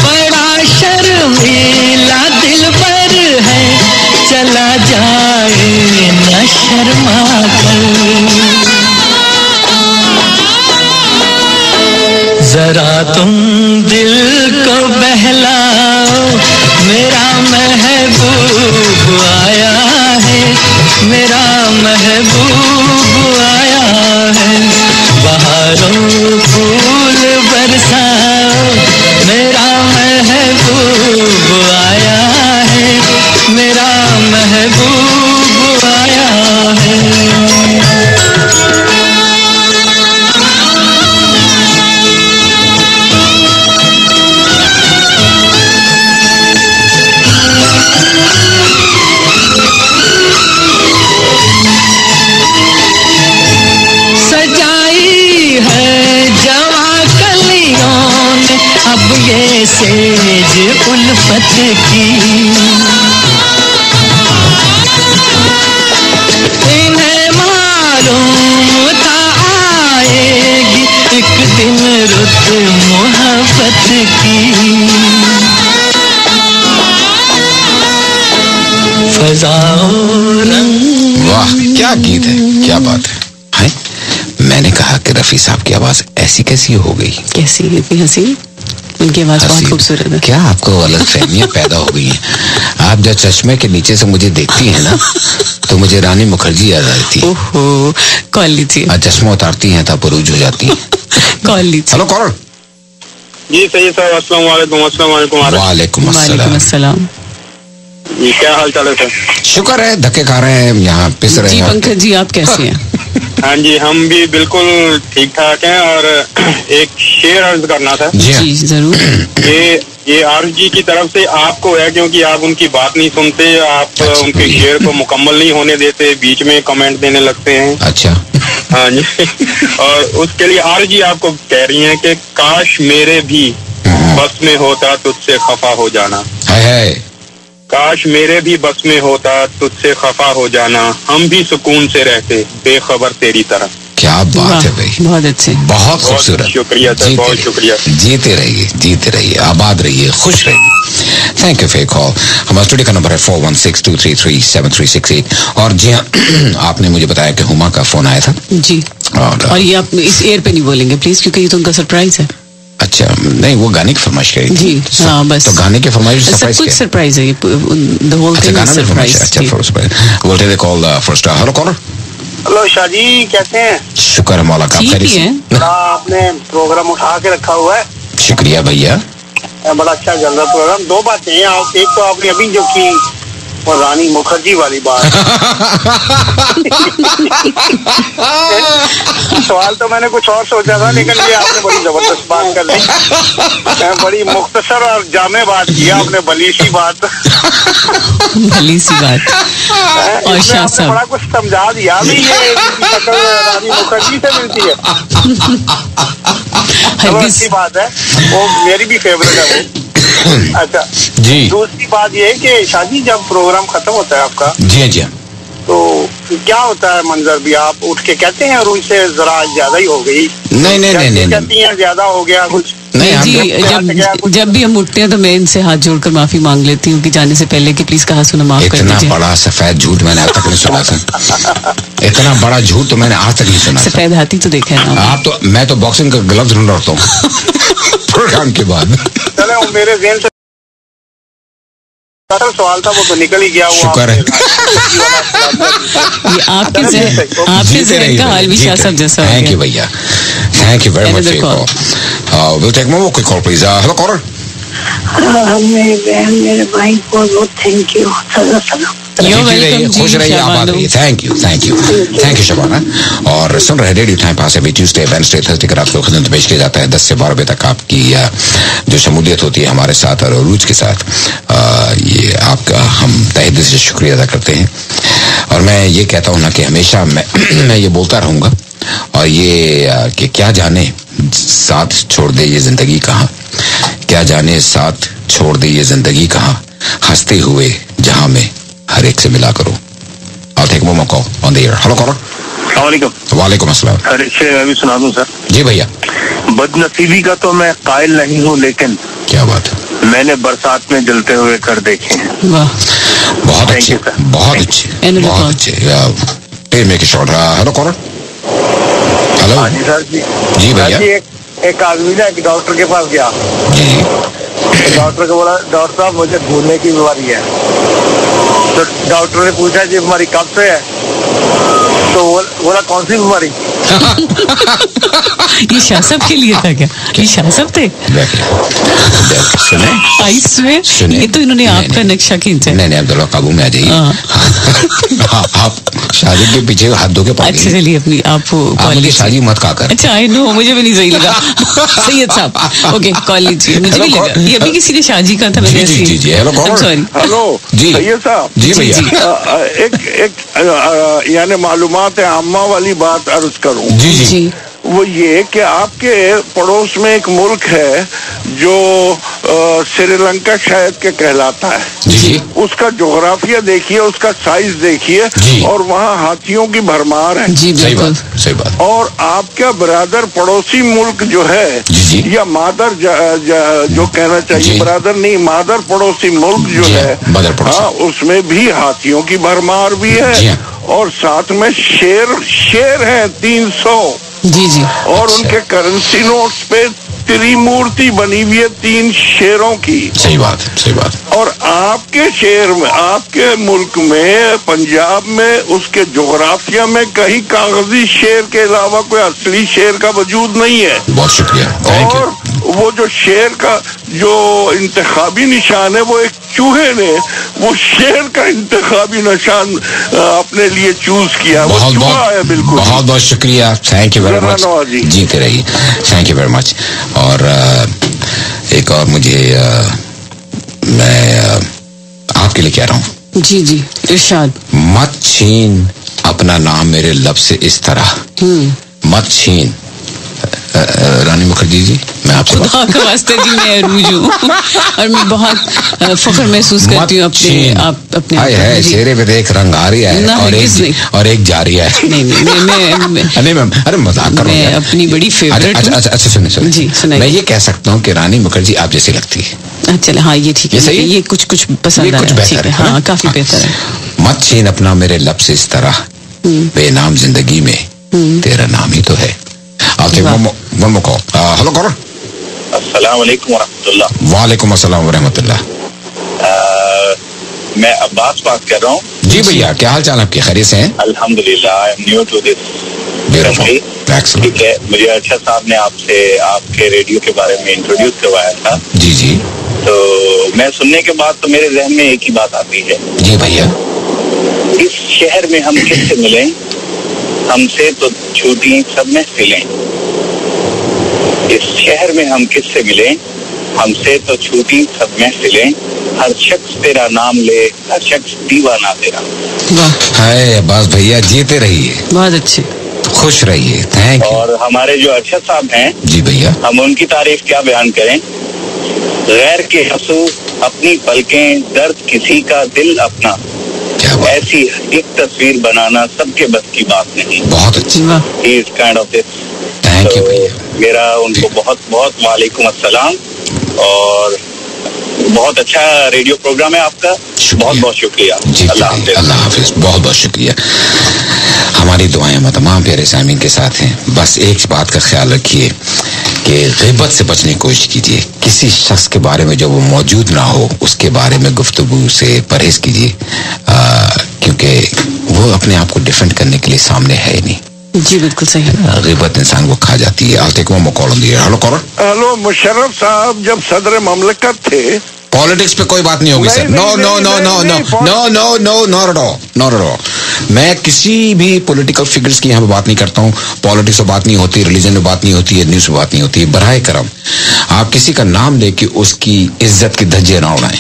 बड़ा शर्मीला दिल पर है, चला जाए न शर्मा कर। जरा तुम दिल को बहलाओ, मेरा महबूब आया है, मेरा महबूब आया है। बहारों फूल बरसाओ, मेरा महबूब आया है, मेरा महबूब आया है। अब ये सेज उल्फत की, इन्हें मालूम था आएगी एक दिन रुत मोहब्बत की। वाह क्या गीत है, क्या बात है। मैंने कहा कि रफी साहब की आवाज ऐसी कैसी हो गई, कैसी इतनी हंसी, उनकी आवाज बहुत खूबसूरत है। क्या आपको गलतफहमियां पैदा हो गई हैं? आप जब चश्मे के नीचे से मुझे देखती हैं ना तो मुझे रानी मुखर्जी याद आती है। ओहो, कॉल लीजिए। चश्मा उतारती हैं तब पुरूज हो जाती हैं। कॉल लीजिए। Hello caller. जी सही साहब, अस्सलाम वालेकुम। अस्सलाम वालेकुम। वालेकुम अस्सलाम। जी क्या हाल चाल है सर? शुक्र है, धक्के खा रहे हैं, यहाँ पिस रहे हैं। जी पंकज जी आप कैसे हैं? हाँ जी हम भी बिल्कुल ठीक ठाक हैं। और एक शेर अर्ज करना था। जी जरूर। ये आरुष जी की तरफ से आपको है, क्योंकि आप उनकी बात नहीं सुनते, आप उनके शेर को मुकम्मल नहीं होने देते, बीच में कमेंट देने लगते हैं। अच्छा। हाँ जी। और उसके लिए आरुष जी आपको कह रही हैं कि काश मेरे भी बस में होता तुझसे खफा हो जाना। है। काश मेरे भी बस में होता तुझसे खफा हो जाना, हम भी सुकून से रहते बेखबर तेरी तरह। क्या बात है भाई, बहुत अच्छे, बहुत खूबसूरत। शुक्रिया सर, बहुत शुक्रिया। जीते रहिए, आबाद रहिए, खुश रहिए। Thank you for call. हमारा स्टूडियो का नंबर है 4162337368। और जी हाँ, आपने मुझे बताया कि हुमा का फोन आया था। जी। और ये आप इस एयर पे नहीं बोलेंगे प्लीज, क्योंकि ये तो उनका सरप्राइज है। अच्छा, नहीं वो गाने की फरमाइश करी जी। हाँ बस, तो गाने की फरमाइश सब कुछ सरप्राइज है, the whole thing is surprise. अच्छा surprise. Will take the call first. Hello caller. Hello Shaji, कैसे हैं? शुक्र है मौला का, आप खैरियत से? आपने प्रोग्राम उठा के रखा हुआ है। शुक्रिया भैया, बड़ा अच्छा चल रहा प्रोग्राम। दो बातें हैं, एक तो आपने अभी जो की और रानी मुखर्जी वाली बात। सवाल तो मैंने कुछ और सोचा था, लेकिन ये आपने बड़ी जबरदस्त बात कर ली। बड़ी मुख्तसर और जामे बात की आपने, भली सी बात। भली सी बात। और शाह साहब बड़ा कुछ समझा दिया भी, ये रानी मुखर्जी से मिलती है। अच्छी बात है, वो मेरी भी फेवरेट है वो। अच्छा जी। दूसरी बात ये है कि शादी जब प्रोग्राम खत्म होता है आपका, जी जी, तो क्या होता है मंजर भी? आप उठ के कहते हैं रूम से जरा ज्यादा ही हो गई? नहीं कहती हैं ज्यादा हो गया कुछ? नहीं जी, जब भी हम उठते हैं तो मैं इनसे हाथ जोड़कर माफी मांग लेती हूँ कि जाने से पहले कि प्लीज कहा सुना माफ कर दीजिए। इतना बड़ा सफेद झूठ मैंने आज तक नहीं सुना था। इतना बड़ा झूठ तो मैंने आज तक नहीं सुना। सफेद हाथी तो देखा है ना आप? तो मैं तो बॉक्सिंग का ग्लव्स ढूंढ रहा हूँ प्रोग्राम के बाद। चले मेरे ज़हन से सवाल था, वो तो निकल ही गया। शुक्र है। ये आपके ज़हन का हाल भी शाह साहब जैसा है। थैंक यू भैया, thank you very much for your call. Will take more quick call please. Hello caller. मेरे बहन मेरे भाई को बहुत थैंक यू। खुश रहिए, आबाद रहिए। Thank you Shabana. और सुन रहे रेडियो टाइम पास अभी ट्यूसडे, वेडनेसडे, थर्सडे की रात को खिदमत पेश किया जाता है 10 से 12 बजे तक। आपकी जो शमूलियत होती है हमारे साथ और अरूज के साथ, ये आपका हम तहे दिल से शुक्रिया अदा करते हैं। और मैं ये कहता हूँ ना कि हमेशा मैं ये बोलता रहूँगा, और ये कि क्या जाने साथ छोड़ दे ये जिंदगी कहाँ, क्या जाने साथ छोड़ दे ये जिंदगी कहाँ, हंसते हुए जहाँ में हर एक से मिला करो। I'll take one more call on the air. Hello caller. वालेकुम अस्सलाम। अरे शेर अभी सुना दूं सर? जी भैया। बदनसीबी का तो मैं कायल नहीं हूँ, लेकिन क्या बात है, मैंने बरसात में जलते हुए कर देखे। वाह, बहुत अच्छे, बहुत अच्छे, बहुत अच्छे। Please make it short. Hello caller. Hello. हाँ जी सर। जी भैया। एक आदमी ना एक डॉक्टर के पास गया। जी। डॉक्टर को बोला, डॉक्टर साहब मुझे भूलने की बीमारी है। तो डॉक्टर ने पूछा जी बीमारी कब से है? तो बोला कौन सी बीमारी? ये शाह साहब के लिए था क्या? ये शाह साहब थे? सुने, ये तो इन्होंने आपका नक्शा खींचा। नहीं अब्दुल्ला, काबू में आ जाइए। आप शादी के पीछे हाथ धो के अच्छा चलिए अपनी आप मुझे शादी मत कहा कर। अच्छा आई नो, मुझे भी नहीं सही लगा। सैयद साहब ओके कॉल लीजिए। मुझे भी लगा ये अभी किसी ने शादी का था। जी हेलो सॉरी। हेलो जी सैयद साहब। जी भैया। एक यानी मालूमात है आम्मा वाली बात अर्ज करूं। जी वो ये कि आपके पड़ोस में एक मुल्क है जो श्रीलंका शायद के कहलाता है जी। उसका जोग्राफिया देखिए, उसका साइज देखिए, और वहाँ हाथियों की भरमार है। जी, सही बात, सही बात। और आपका ब्रदर पड़ोसी मुल्क जो है जी। या मादर जो कहना चाहिए, ब्रदर नहीं, मादर पड़ोसी मुल्क जो है, हाँ, उसमें भी हाथियों की भरमार भी है, और साथ में शेर है 300। जी जी। और उनके करेंसी नोट्स पे त्रिमूर्ति बनी हुई है 3 शेरों की। सही बात, सही बात। और आपके शहर में, आपके मुल्क में, पंजाब में, उसके जोग्राफिया में कहीं कागजी शेर के अलावा कोई असली शेर का वजूद नहीं है। बहुत शुक्रिया। और वो जो शेर का जो इंतखाबी निशान है, वो एक चूहे ने वो शेर का इंतखाबी निशान अपने लिए चूज किया। वो चूहा है बिल्कुल। बहुत बहुत शुक्रिया, थैंक यू वेरी मच। जीते रहिए, थैंक यू वेरी मच। और एक और मुझे मैं आपके लिए कह रहा हूँ। जी जी, इरशाद। मत छीन अपना नाम मेरे लब से इस तरह, मत छीन। रानी मुखर्जी जी, मैं आपसे खुदा के वास्ते जी, मैं अरूज हूँ और मैं बहुत फख्र महसूस करती हूँ अपने है चेहरे पे देख, रंग आ रही है और एक जा रही है। नहीं मैम, अरे मजाक कर रहा हूँ, मैं अपनी बड़ी फेवरेट। अच्छा सुनिए जी, सुनाइए। मैं ये कह सकता हूँ कि रानी मुखर्जी आप जैसी लगती है। चले, हाँ, ये ठीक है, ये कुछ पसंद है, बेहतर है, हाँ, काफी बेहतर है। मत छीन अपना मेरे लब से इस तरह, बेनाम जिंदगी में तेरा नाम ही तो है। हेलो कौन? अस्सलाम वालेकुम वरहमतुल्लाह। वालेकुम अस्सलाम वरहमतुल्लाह। मैं अब्बास बात कर रहा हूँ। जी भैया, क्या हाल चाल आपके? खैरियत से हैं? अल्हम्दुलिल्लाह। I am new to this. ठीक है, मुझे अच्छा साहब ने आपसे आपके रेडियो के बारे में इंट्रोड्यूस करवाया था। जी जी। तो मैं सुनने के बाद तो मेरे जहन में एक ही बात आती है। जी भैया। इस शहर में हम किससे मिले? हमसे तो छूटी सब महफिलें। इस शहर में हम किससे मिले? हमसे तो छूटी सब महफिलें। हर शख्स तेरा नाम ले, हर शख्स दीवाना तेरा। हाय अब्बास भैया, जीते रहिए, बहुत अच्छे, खुश रहिए, थैंक यू। और हमारे जो अरशद साहब हैं, जी भैया, हम उनकी तारीफ क्या बयान करें। गैर के हंसू अपनी पलकें, दर्द किसी का दिल अपना, ऐसी एक तस्वीर बनाना सबके बस की बात नहीं। बहुत अच्छी। He is kind of this. Thank you भैया। मेरा उनको बहुत बहुत वालेकुम अस्सलाम। और बहुत अच्छा रेडियो प्रोग्राम है आपका, बहुत बहुत शुक्रिया। अल्लाह हाफिज, बहुत बहुत शुक्रिया। हमारी दुआएं हम तमाम प्यारे सामीन के साथ हैं। बस एक बात का ख्याल रखिए कि ग़ीबत से बचने की कोशिश कीजिए। किसी शख्स के बारे में जो वो मौजूद ना हो, उसके बारे में गुफ्तगू से परहेज कीजिए, क्योंकि वो अपने आप को डिफेंड करने के लिए सामने है ही नहीं। जी बिल्कुल सही। ग़ीबत इंसान को खा जाती है। आज तक वो मकौल दिए। हेलो मुशर्रफ साहब जब सदर ममलकत थे। पॉलिटिक्स पे कोई बात नहीं होगी sir. No no no no no no no no not at all, not at all. मैं किसी भी पॉलिटिकल फिगर्स की यहाँ पे बात नहीं करता हूँ। पॉलिटिक्स पे बात नहीं होती, रिलीजन पे बात नहीं होती है, न्यूज पे बात नहीं होती है। बराए करम आप किसी का नाम लेके उसकी इज्जत की धज्जियां ना उड़ाएं,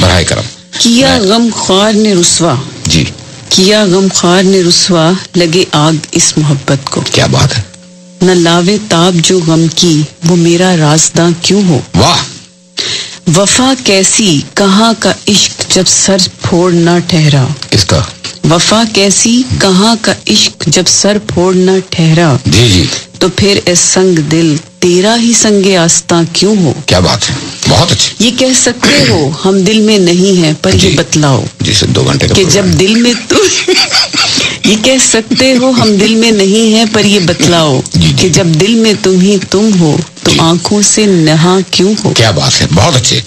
बराए करम। किया गमख्वार ने रुस्वा, जी, किया गमख्वार ने रुस्वा, लगे आग इस मोहब्बत को। क्या बात है। न लावे ताब जो गम की, वो मेरा रास्ता क्यों हो। वाह। वफा कैसी कहाँ का इश्क जब सर फोड़ ना ठहरा। किसका? वफा कैसी कहाँ का इश्क जब सर फोड़ ना ठहरा। जी जी। तो फिर ए संग दिल तेरा ही संगे आस्था क्यों हो। क्या बात है, बहुत अच्छी। ये कह सकते हो हम दिल में नहीं है, पर ये बतलाओ जी सर 2 घंटे कि जब दिल में तुम ये कह सकते हो हम दिल में नहीं है, पर ये बतलाओ कि जब दिल में तुम ही तुम हो, तो आंखों से नहा क्यों हो। क्या बात है, बहुत अच्छे।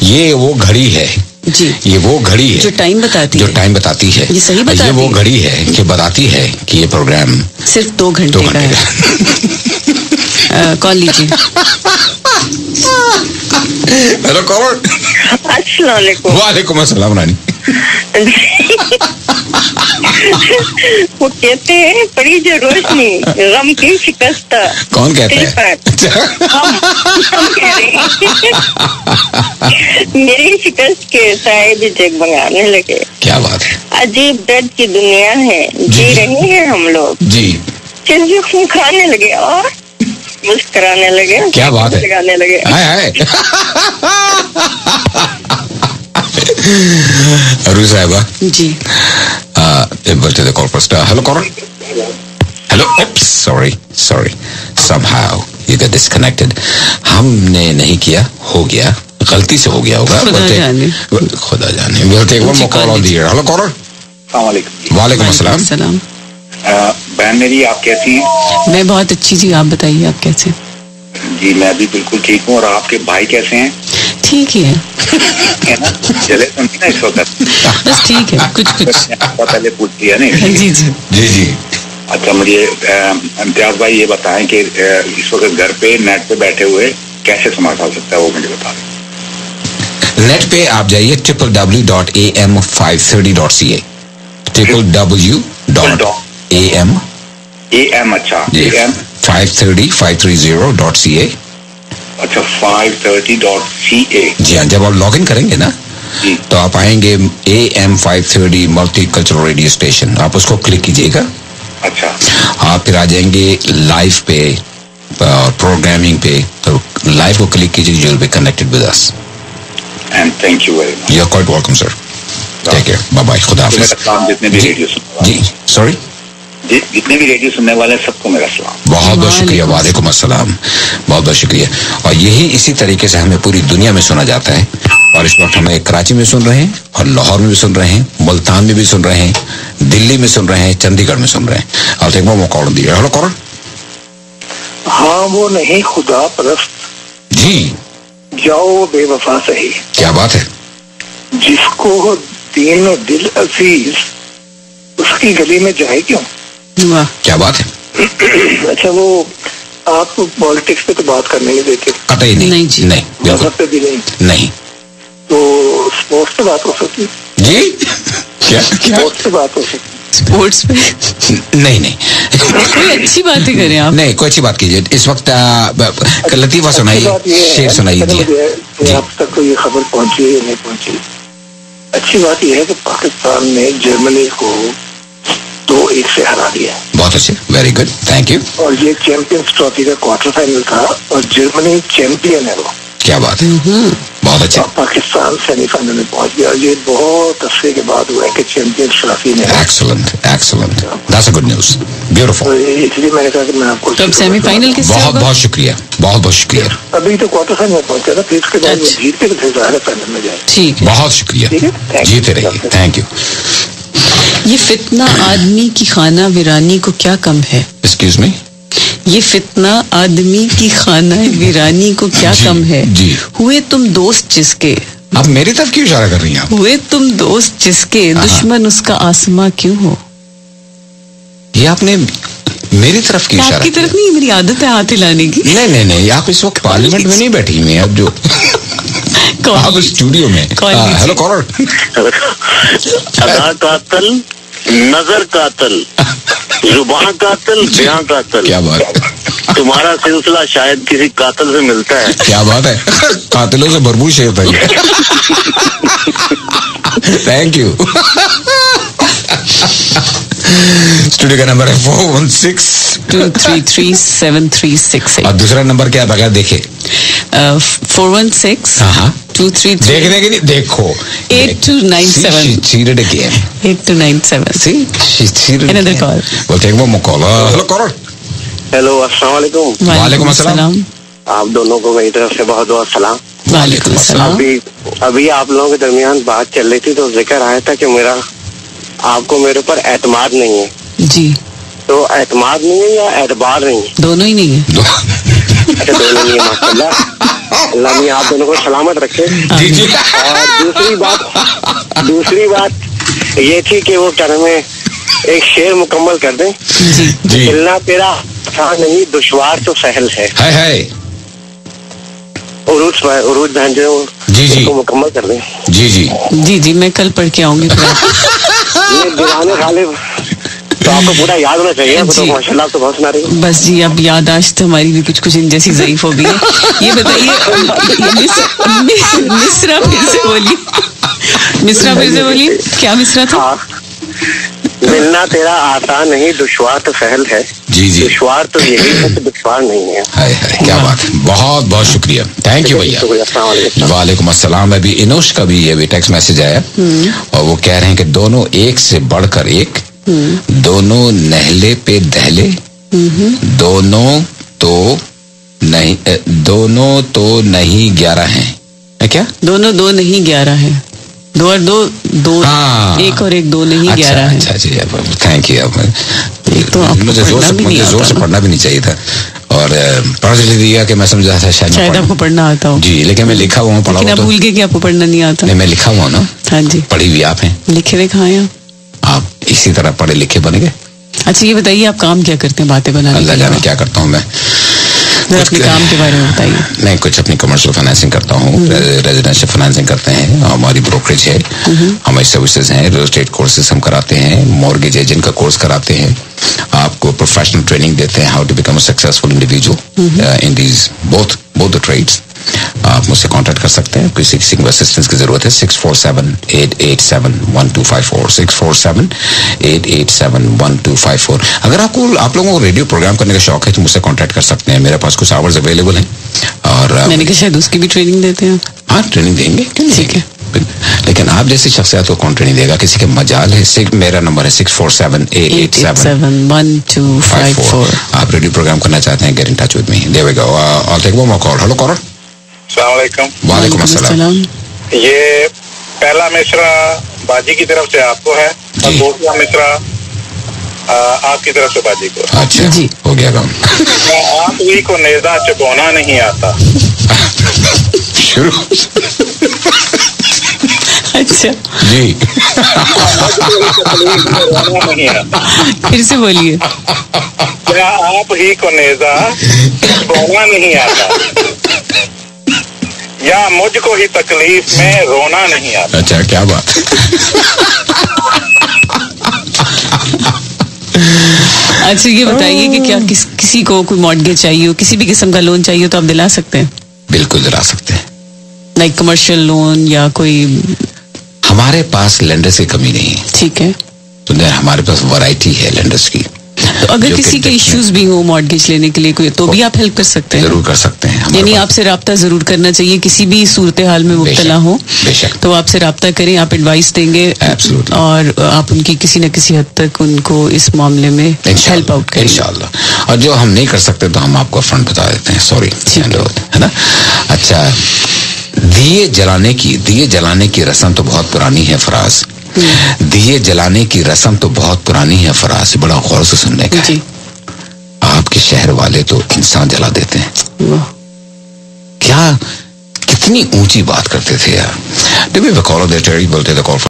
ये वो घड़ी है जी, ये वो घड़ी है जो टाइम बताती है, जो टाइम बताती है। ये सही बताती ये वो घड़ी है कि बताती है कि ये प्रोग्राम सिर्फ 2 घंटे का है। कॉल लीजिए। हेलो कौन? अस्सलाम वालेकुम। वालेकुम अस्सलाम रानी। वो कहते हैं पड़ी जो रोशनी गम की शिकस्त। कौन कहता है? हम कह रहे हैं। मेरी शिकस्त के साए भी जगमगाने लगे। क्या बात है। अजीब दर्द की दुनिया है, जी रहे हैं हम लोग जी। जैसे खून खाने लगे और मुस्कुराने लगे, क्या बात है, लगाने लगे। हाय हाय। अरू साहिबा जी, बोलते थे corporate star. Hello corporate, hello, sorry somehow you got disconnected। हमने नहीं किया, हो गया, गलती से हो गया होगा, खुदा जाने। We'll take one more call on the air। Hello corporate. वालेकुम अस्सलाम। बहन मेरी, आप कैसी हैं? मैं बहुत अच्छी जी, आप बताइए आप कैसे? जी मैं भी बिल्कुल ठीक हूँ। और आपके भाई कैसे हैं? ठीक ही है ना? चले तो नहीं ना इस वक्त? बस ठीक है, कुछ पहले पूछ लिया नहीं? जी जी जी जी। अच्छा मुझे इम्तियाज भाई ये बताएं कि इस वक्त घर पे नेट पे बैठे हुए कैसे संभाल सकता है, वो मुझे बता दें। नेट पे आप जाइए www.am530.ca www.am अच्छा am530.ca। अच्छा 530.ca। जी हाँ, जब आप लॉग इन करेंगे ना तो आप आएंगे AM530 मल्टीकल्चरल रेडियो स्टेशन, आप उसको क्लिक कीजिएगा। अच्छा, आप फिर आ जाएंगे लाइव पे और प्रोग्रामिंग पे, तो लाइव को क्लिक कीजिए, you will be connected with us. And thank you very much. You are quite welcome sir. Take care, bye bye, खुदा हाफिज। जितने भी रेडियो जी सॉरी जितने भी रेडियो सुनने वाले हैं सबको मेरा सलाम। बहुत बहुत शुक्रिया, वालेकुम अस्सलाम, बहुत बहुत शुक्रिया। और यही इसी तरीके से हमें पूरी दुनिया में सुना जाता है। और इस वक्त हमें कराची में सुन रहे हैं, और लाहौर में भी सुन रहे हैं, मुल्तान में भी सुन रहे हैं, दिल्ली में सुन रहे हैं, चंडीगढ़ में सुन रहे हैं। आप एक मौका और दिया। हेलो कौन? हाँ वो नहीं खुदा परस्त जी, जाओ बेवफा सही। क्या बात है। जिसको दीन और दिल अजीज उसकी गली में जाए क्यों। वाह, क्या बात है। अच्छा वो आप पॉलिटिक्स पे तो बात करने नहीं देते? कतई नहीं जी, नहीं मजहब पे भी नहीं। तो स्पोर्ट्स पे बात हो सकती है जी। क्या स्पोर्ट्स पे बात हो सकती? स्पोर्ट्स पे नहीं कोई अच्छी बातें करें आप। नहीं, कोई अच्छी बात कीजिए इस वक्त। लतीफा सुनाइए, शेर सुनाइए। आप तक तो ये खबर पहुंची है या नहीं पहुंची? अच्छी बात यह है कि पाकिस्तान ने जर्मनी को 2-1 से हरा दिया। बहुत अच्छे, वेरी गुड, थैंक यू। और ये चैंपियंस ट्रॉफी का क्वार्टर फाइनल था और जर्मनी चैंपियन है वो। क्या बात है, बहुत अच्छा। पाकिस्तान सेमीफाइनल में पहुंच गया और ये बहुत अरसे के बाद हुआ है कि चैंपियंस ट्रॉफी ने। Excellent, that's a good news, beautiful. इसलिए मैंने कहा कि मैं आपको तब सेमीफाइनल किससे होगा? बहुत शुक्रिया, बहुत शुक्रिया। अभी तो क्वार्टर फाइनल में पहुंचा ना, फिर उसके बाद जीत के तो फिर ज़ाहिर फाइनल में जाए। ठीक है, बहुत शुक्रिया, जीते रहिए, थैंक यू। ये फितना आदमी की खाना वीरानी को क्या कम है? Excuse me. ये फितना आदमी की खाना वीरानी को क्या कम है? जी। हुए तुम दोस्त जिसके। आप मेरी तरफ क्यों इशारा कर रही हैं? हुए तुम दोस्त जिसके, दुश्मन उसका आसमां क्यों हो? ये आपने मेरी तरफ क्यों इशारा? आपकी तरफ नहीं, मेरी आदत है हाथ हिलाने की। नहीं, आप इस वक्त पार्लियामेंट में नहीं बैठी हुई हैं, अब जो आप स्टूडियो में। Hello caller. अदा कातल, नजर कातल, जुबान कातल, बयां कातल। क्या बात है। तुम्हारा सिलसिला शायद किसी कातल से मिलता है। क्या बात है, कातिलों से भरपूर शेर था ये। Thank you. स्टूडियो का नंबर है 416-233-7368। और दूसरा नंबर क्या है बगैर देखे? 416-233 देखने के लिए देखो 8297 cheated again 8297 see she cheated another call we'll take one more call hello caller hello अस्सलाम वालेकुम। वालेकुम अस्सलाम। आप दोनों को मेरी तरफ से बहुत बहुत सलाम। वालेकुम अस्सलाम। अभी आप लोगों के दरमियान बात चल रही थी तो जिक्र आया था कि आपको मेरे ऊपर एतमाद नहीं है। जी। तो एतमाद नहीं है या एतबार नहीं है? दोनों ही नहीं है। अच्छा दोनों नहीं है, माशाल्लाह। अल्लाह मियां आप दोनों को सलामत रखे। जी। और दूसरी बात ये थी कि वो क्या नाम है, एक शेर मुकम्मल कर दें। जी। मिलना तेरा आसान नहीं, दुश्वार तो सहल है। उरूज बहन जो जी मुकम्मल कर दें। जी मैं कल पढ़ के आऊंगी। ये दीवाने खाले तो आपको पूरा याद होना चाहिए। तो माशाल्लाह तो बहुत सुना रही है। बस जी, अब याददाश्त हमारी भी कुछ इन जैसी ज़ईफ हो गई है। ये बताइए मिसरा फिर से बोलिए क्या मिसरा था? मिलना तेरा आसान नहीं, दुश्वार तो सहल है। जी। जी जी, दुश्वार तो यही है कि दुश्वार नहीं है। हाय हाय, क्या बात है, बहुत बहुत शुक्रिया, थैंक यू भैया। वालेकुम अस्सलाम। अभी इनोश का भी अभी टेक्स्ट मैसेज आया और वो कह रहे हैं कि दोनों एक से बढ़कर एक, दोनों नहले पे दहले, दोनों तो नहीं 11 हैं। क्या दोनों दो नहीं 11 हैं? दो और दो हाँ, एक और एक, दो नहीं 11 है। अच्छा जी, थैंक यू। तो मुझे जोर से पढ़ना भी नहीं चाहिए था और पढ़ दिया कि मैं समझा था शायद आपको पढ़ना आता हो। जी, लेकिन मैं लिखा हुआ हूँ, पढ़ा हुआ। भूल गए कि आपको पढ़ना नहीं आता? नहीं, मैं लिखा हुआ ना। हाँ जी, पढ़ी हुई आप हैं, लिखे हुए कहाँ हैं आप? इसी तरह पढ़े लिखे बन गए। अच्छा ये बताइए, आप काम क्या करते हैं बातें बनाने? अल्लाह जाने क्या करता हूँ मैं। अपने काम के बारे में बताइए। मैं कुछ अपनी कमर्शियल फाइनेंसिंग करता हूँ, रेजिडेंशियल फाइनेंसिंग करते हैं, हमारी ब्रोकरेज है, हमारी सर्विसेज हैं, रियल एस्टेट कोर्सेज हम कराते हैं, मॉर्गेज एजेंट का कोर्स कराते हैं, आपको प्रोफेशनल ट्रेनिंग देते हैं, how to become a successful individual in these both the trades. आप मुझसे कांटेक्ट कर सकते हैं, किसी को असिस्टेंस की जरूरत है। 647-887-1254 647-887-1254। अगर आप लोगों को रेडियो प्रोग्राम करने का शौक है तो मुझसे कांटेक्ट कर सकते हैं, मेरे पास कुछ आवर्स अवेलेबल हैं और मैंने कहा शायद उसकी भी ट्रेनिंग देते हैं। हाँ, ट्रेनिंग देंगे, ठीक है, लेकिन आप जैसी शख्सियत को कौन ट्रेनिंग देगा? किसी के मजाल है। मेरा नंबर है 647-887-1254। आप रेडियो प्रोग्राम करना चाहते हैं, get in touch with me. There we go. I'll take one more call. Hello caller. अस्सलाम वालेकुम। वालेकुम अस्सलाम। ये पहला मिसरा बाजी की तरफ से आपको है और दूसरा मिसरा आपकी तरफ से बाजी को। अच्छा जी, हो गया काम। आप ही को नेजा चुकाना नहीं आता। शुरू। अच्छा जी, फिर से बोलिए। क्या आप ही को नेजा चुकाना नहीं आता या मुझको ही तकलीफ में रोना नहीं आता? अच्छा, क्या बात। अच्छा ये बताइए कि क्या किसी को कोई मॉर्गेज चाहिए हो, किसी भी किस्म का लोन चाहिए तो आप दिला सकते हैं? बिल्कुल दिला सकते हैं, लाइक कमर्शियल लोन या कोई। हमारे पास लेंडर्स की कमी नहीं है। ठीक है, तो हमारे पास वैरायटी है लेंडर्स की। तो अगर किसी के इश्यूज भी हो मॉर्गेज लेने के लिए कोई, तो भी आप हेल्प कर सकते हैं? जरूर कर सकते हैं। यानी आपसे राब्ता जरूर करना चाहिए, किसी भी सूरत हाल में मुब्तला हो तो आपसे राब्ता करें, आप एडवाइस देंगे और आप उनकी किसी न किसी हद तक उनको इस मामले में हेल्प आउट करें इंशाल्लाह। और जो हम नहीं कर सकते तो हम आपको फ्रंट बता देते हैं, सॉरी, है ना। अच्छा, दिए जलाने की रस्म तो बहुत पुरानी है फराज। दिए जलाने की रस्म तो बहुत पुरानी है फराज, बड़ा गौर से सुनने का है। आपके शहर वाले तो इंसान जला देते हैं। क्या कितनी ऊंची बात करते थे यार। बोलते थे कॉल